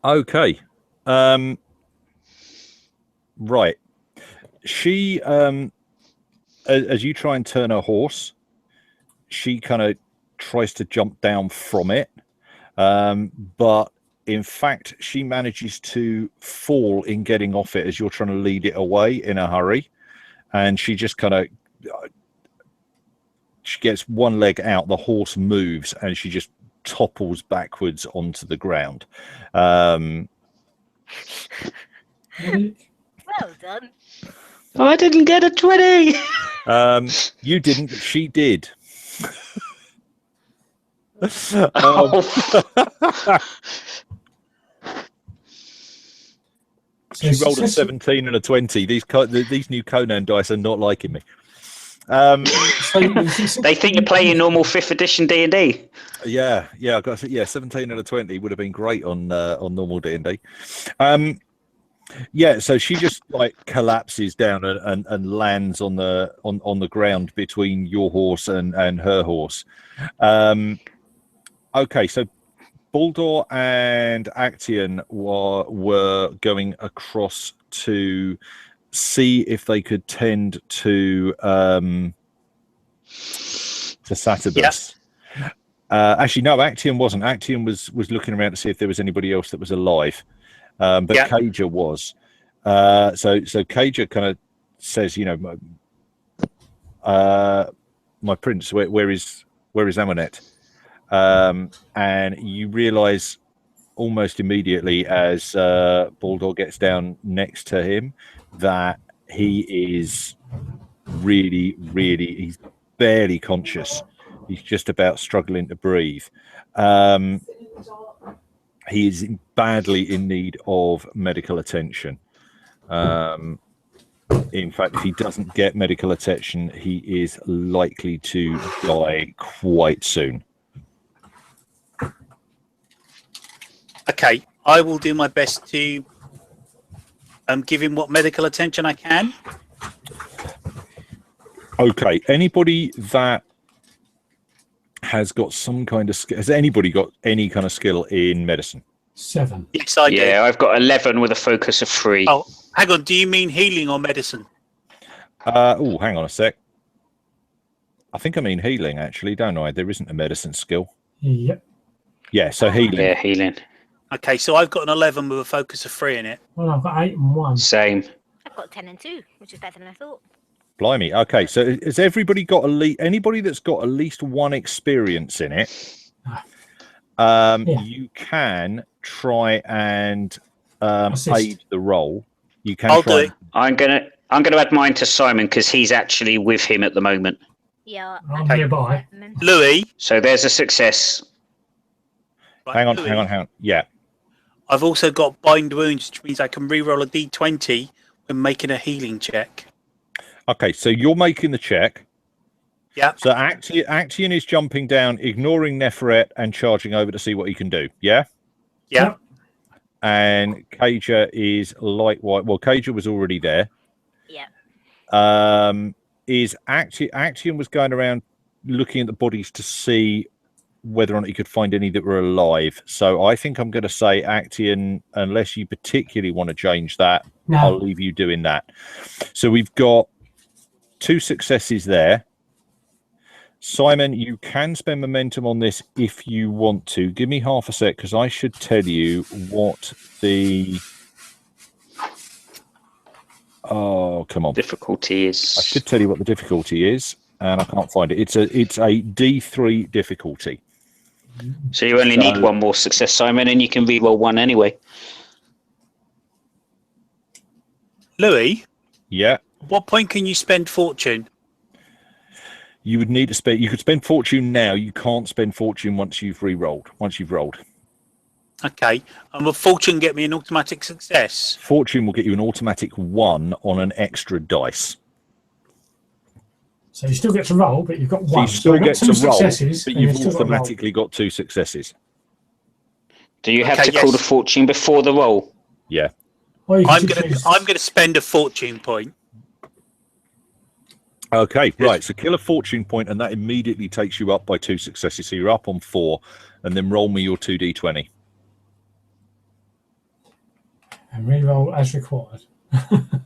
Okay. Right. She, as you try and turn her horse, she kind of tries to jump down from it. But in fact, she manages to fall in getting off it as you're trying to lead it away in a hurry. And she just kind of, she gets one leg out, the horse moves, and she just topples backwards onto the ground. Well done. Oh, I didn't get a 20. You didn't, but she did. She rolled a 17 and a 20. These new Conan dice are not liking me. They think you're playing normal 5th edition D&D. Yeah, I got 17 and a 20 would have been great on normal D&D. Yeah, so she just like collapses down and lands on the ground between your horse and her horse. Okay, so Baldur and Action were going across to see if they could tend to Satabus. Yeah. Actually, no, Action wasn't. Action was looking around to see if there was anybody else that was alive. But yeah. Cager was. So Cager kind of says, my prince, where is Amunet? And you realise almost immediately as Baldur gets down next to him that he is really, he's barely conscious. He's just about struggling to breathe. He is badly in need of medical attention. In fact, if he doesn't get medical attention, he is likely to die quite soon. Okay, I will do my best to give him what medical attention I can. Okay, anybody that has got some kind of skill, has anybody got any kind of skill in medicine? 7. Yes, I do. Yeah, I've got 11 with a focus of 3. Oh, hang on. Do you mean healing or medicine? Oh, hang on a sec. I think I mean healing, actually, don't I? There isn't a medicine skill. Yep. Yeah, so healing. Yeah, healing. Okay, so I've got an 11 with a focus of 3 in it. Well, I've got 8 and 1. Same. I've got 10 and 2, which is better than I thought. Blimey. Okay, so has everybody got anybody that's got at least 1 experience in it? Yeah. You can try and aid the roll. You can. I'll do it. I'm gonna add mine to Simon because he's actually with him at the moment. Yeah. I'm nearby. Louis. So there's a success. Right, hang on. Yeah. I've also got bind wounds, which means I can re-roll a d20 when making a healing check. Okay, so you're making the check. Yeah. So Action is jumping down, ignoring Neferet and charging over to see what he can do. Yeah? Yeah. And Cager is likewise. Well, Cager was already there. Yeah. Is Action was going around looking at the bodies to see whether or not he could find any that were alive. So I think I'm going to say Action, unless you particularly want to change that, no. I'll leave you doing that. So we've got 2 successes there. Simon, you can spend momentum on this if you want to. Give me half a sec because I should tell you what the Oh, come on. Difficulty I is. should tell you what the difficulty is, and I can't find it. It's a D3 difficulty. So you only need one more success, Simon, and you can re-roll one anyway. Louis? Yeah. What point can you spend fortune? You would need to spend. You could spend fortune now. You can't spend fortune once you've re-rolled. Once you've rolled. Okay. And will fortune get me an automatic success? Fortune will get you an automatic 1 on an extra dice. So you still get to roll, but you've got one. So you still get to roll, successes, but you've automatically got 2 successes. Do you have to call the fortune before the roll? Yeah. Well, I'm gonna spend a fortune point. Okay, right. So kill a fortune point, and that immediately takes you up by 2 successes. So you're up on 4, and then roll me your 2d20. And re-roll as required.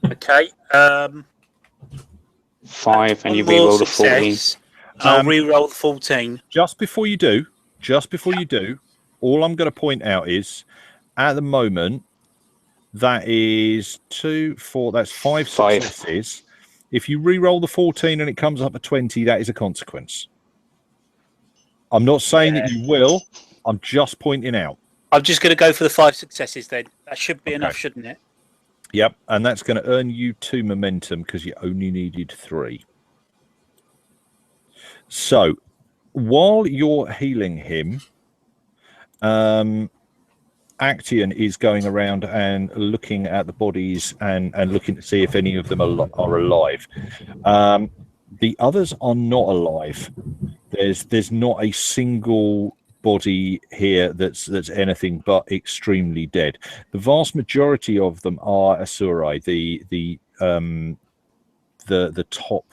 Okay. 5, and you re-roll the 14. I'll re-roll the 14. Just before you do, all I'm going to point out is, at the moment, that is 2, 4. That's 5 successes. If you re-roll the 14 and it comes up at 20, that is a consequence. I'm not saying that you will. I'm just pointing out. I'm just going to go for the 5 successes then. That should be enough, shouldn't it? Yep, and that's going to earn you 2 momentum because you only needed 3. So, while you're healing him, Actian is going around and looking at the bodies and looking to see if any of them are alive. The others are not alive. There's not a single body here that's anything but extremely dead. The vast majority of them are Asurai, the top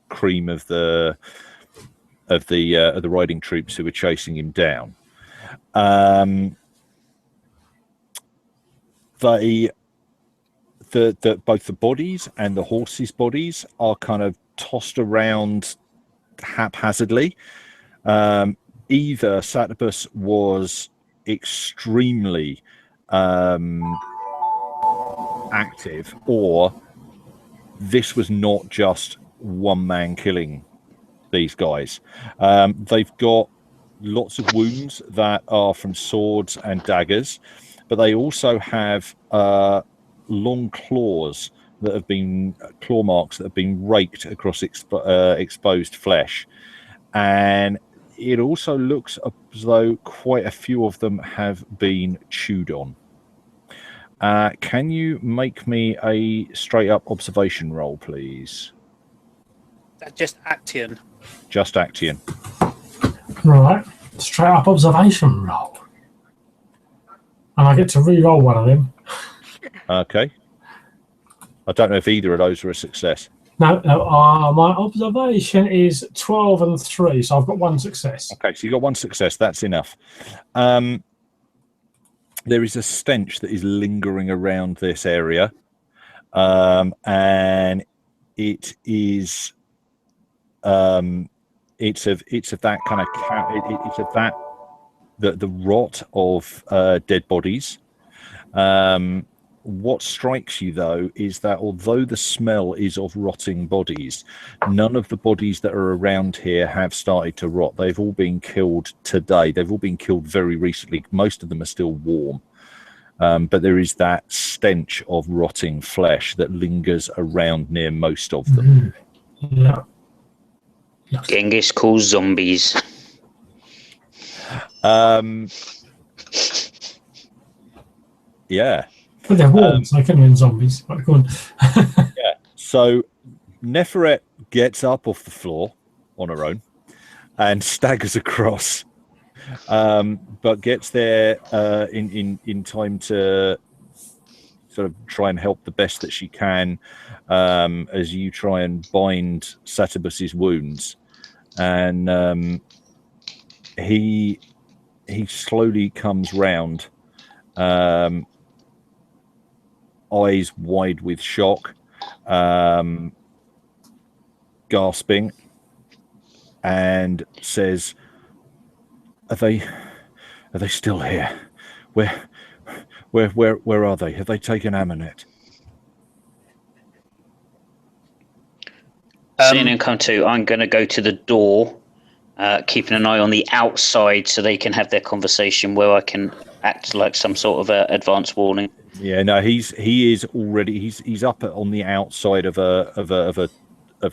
cream of the riding troops who were chasing him down. Both the bodies and the horses' bodies are kind of tossed around haphazardly. Either Satabus was extremely active, or this was not just one man killing these guys. They've got lots of wounds that are from swords and daggers, but they also have long claws that have been claw marks that have been raked across exposed flesh, and it also looks as though quite a few of them have been chewed on. Can you make me a straight up observation roll, please? Just Actian. Just Actian. Right, straight up observation roll. And I get to re-roll one of them. Okay. I don't know if either of those are a success. No, my observation is 12 and 3, so I've got 1 success. Okay, so you've got 1 success. That's enough. There is a stench that is lingering around this area, and it is it's of that kind of it's of that the rot of dead bodies. What strikes you, though, is that although the smell is of rotting bodies, none of the bodies that are around here have started to rot. They've all been killed today. They've all been killed very recently. Most of them are still warm. But there is that stench of rotting flesh that lingers around near most of them. Yeah. Genghis calls zombies. Yeah. But they're warm, so they can win zombies. But go on. Yeah. So Neferet gets up off the floor on her own and staggers across, but gets there in time to sort of try and help the best that she can as you try and bind Satabus's wounds. And he slowly comes round, eyes wide with shock, gasping, and says, "Are they still here? Where are they? Have they taken Amanet?" Seeing him come to, I'm going to go to the door, keeping an eye on the outside so they can have their conversation where I can act like some sort of advance warning. Yeah, no, he is already he's up on the outside of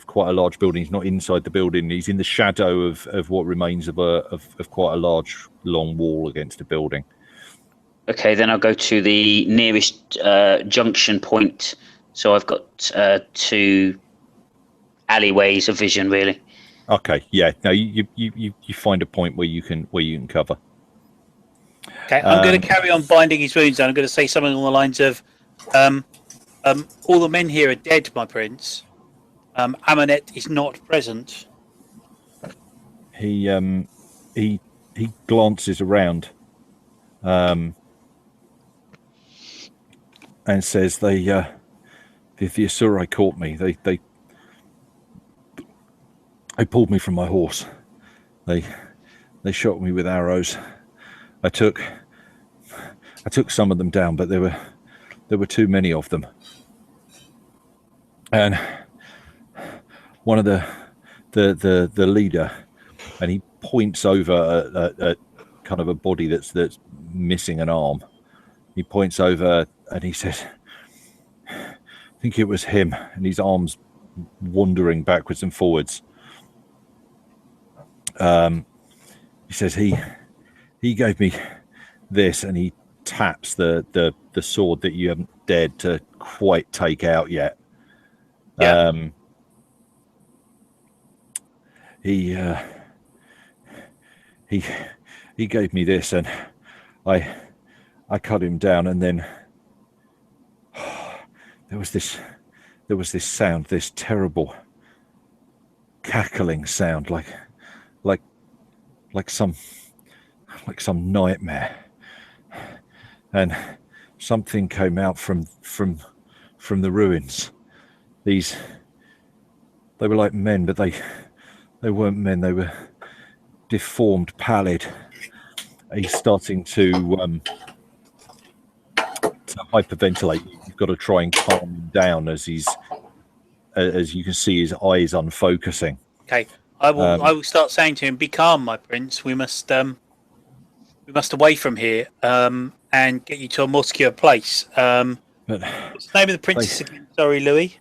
quite a large building. He's not inside the building. He's in the shadow of what remains of quite a large long wall against a building. Okay, then I'll go to the nearest junction point. So I've got 2 alleyways of vision, really. Okay, yeah. No, you find a point where you can cover. Okay, I'm going to carry on binding his wounds, and I'm going to say something along the lines of, all the men here are dead, my prince. Amanet is not present. He glances around, and says, the Asurai caught me. They pulled me from my horse. They shot me with arrows. I took some of them down, but there were too many of them. And one of the leader, and he points over at kind of a body that's missing an arm. He points over and he says, "I think it was him," and his arms wandering backwards and forwards. He says he gave me this, and he taps the sword that you haven't dared to quite take out yet. Yeah. He gave me this, and I cut him down, and then there was this sound, this terrible cackling sound, like some nightmare, and something came out from the ruins. They were like men, but they weren't men. They were deformed, pallid. He's starting to hyperventilate. You've got to try and calm him down as you can see his eyes unfocusing. Okay, I will start saying to him, "Be calm, my prince. We must away from here and get you to a more secure place." What's the name of the princess again? Sorry, Louis.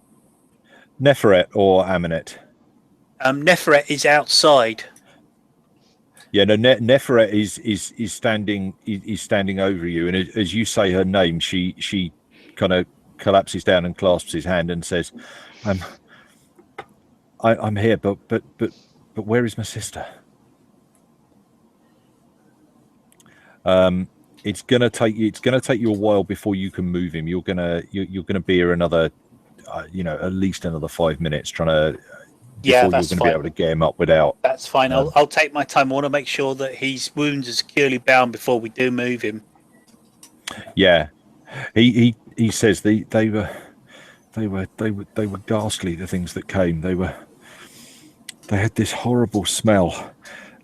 Neferet or Amanet? Neferet is outside. Yeah, no. Neferet is standing over you, and as you say her name, she kind of collapses down and clasps his hand and says, "I'm here, but where is my sister?" It's gonna take you a while before you can move him. You're gonna be here another, at least another 5 minutes trying to. Yeah, that's fine. Be able to get him up without. That's fine. I'll take my time. I want to make sure that his wounds are securely bound before we do move him. Yeah, he says they were ghastly. The things that came, they had this horrible smell,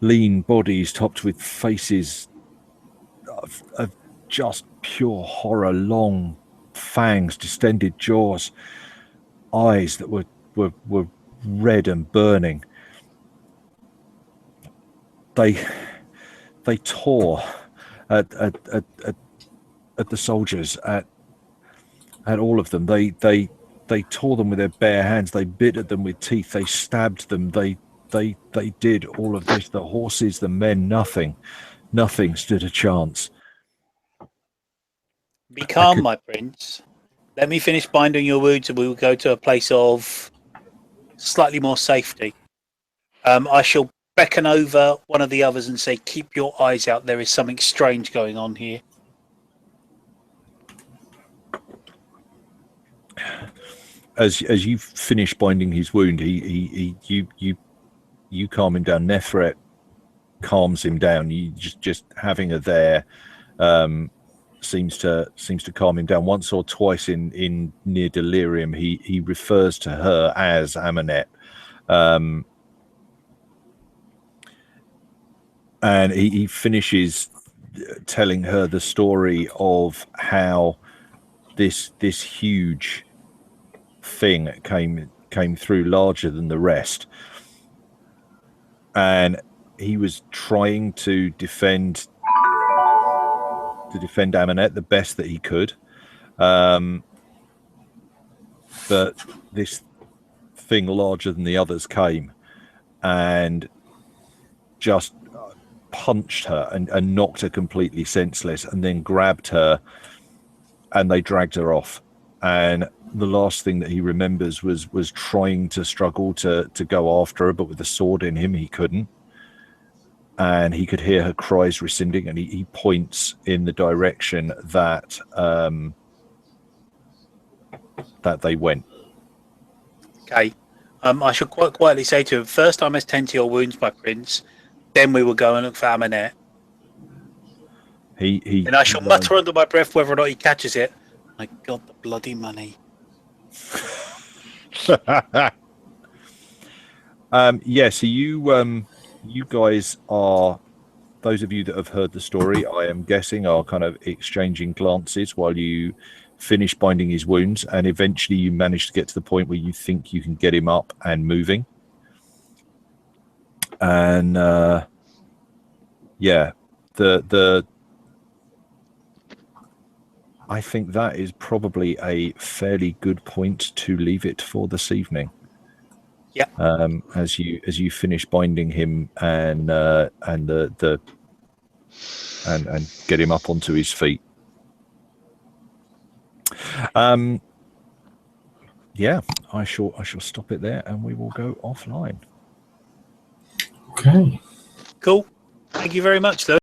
lean bodies topped with faces of just pure horror, long fangs, distended jaws, eyes that were red and burning. They tore at the soldiers, at all of them. They tore them with their bare hands. They bit at them with teeth. They stabbed them. They did all of this. The horses, the men, nothing stood a chance. Be calm, my prince. Let me finish binding your wounds, and we will go to a place of slightly more safety. I shall beckon over one of the others and say, "Keep your eyes out. There is something strange going on here." As you finish binding his wound, you calm him down. Neferet calms him down. You just having her there seems to calm him down. Once or twice in near delirium, he refers to her as Amanet, and he finishes telling her the story of how this huge thing came came through, larger than the rest, and he was trying to defend Aminette the best that he could, but this thing larger than the others came and just punched her and knocked her completely senseless, and then grabbed her, and they dragged her off. And the last thing that he remembers was trying to struggle to go after her, but with the sword in him he couldn't. And he could hear her cries rescinding, and he points in the direction that that they went. Okay. I should quite quietly say to him, first I must tend to your wounds, my prince. Then we will go and look for Aminette. And I shall mutter under my breath whether or not he catches it. I got the bloody money. Yeah, so you guys are, those of you that have heard the story, I am guessing, are kind of exchanging glances while you finish binding his wounds, and eventually you manage to get to the point where you think you can get him up and moving. And yeah, I think that is probably a fairly good point to leave it for this evening. Yeah. As you finish binding him and get him up onto his feet. Yeah, I shall stop it there, and we will go offline. Okay. Cool. Thank you very much, though.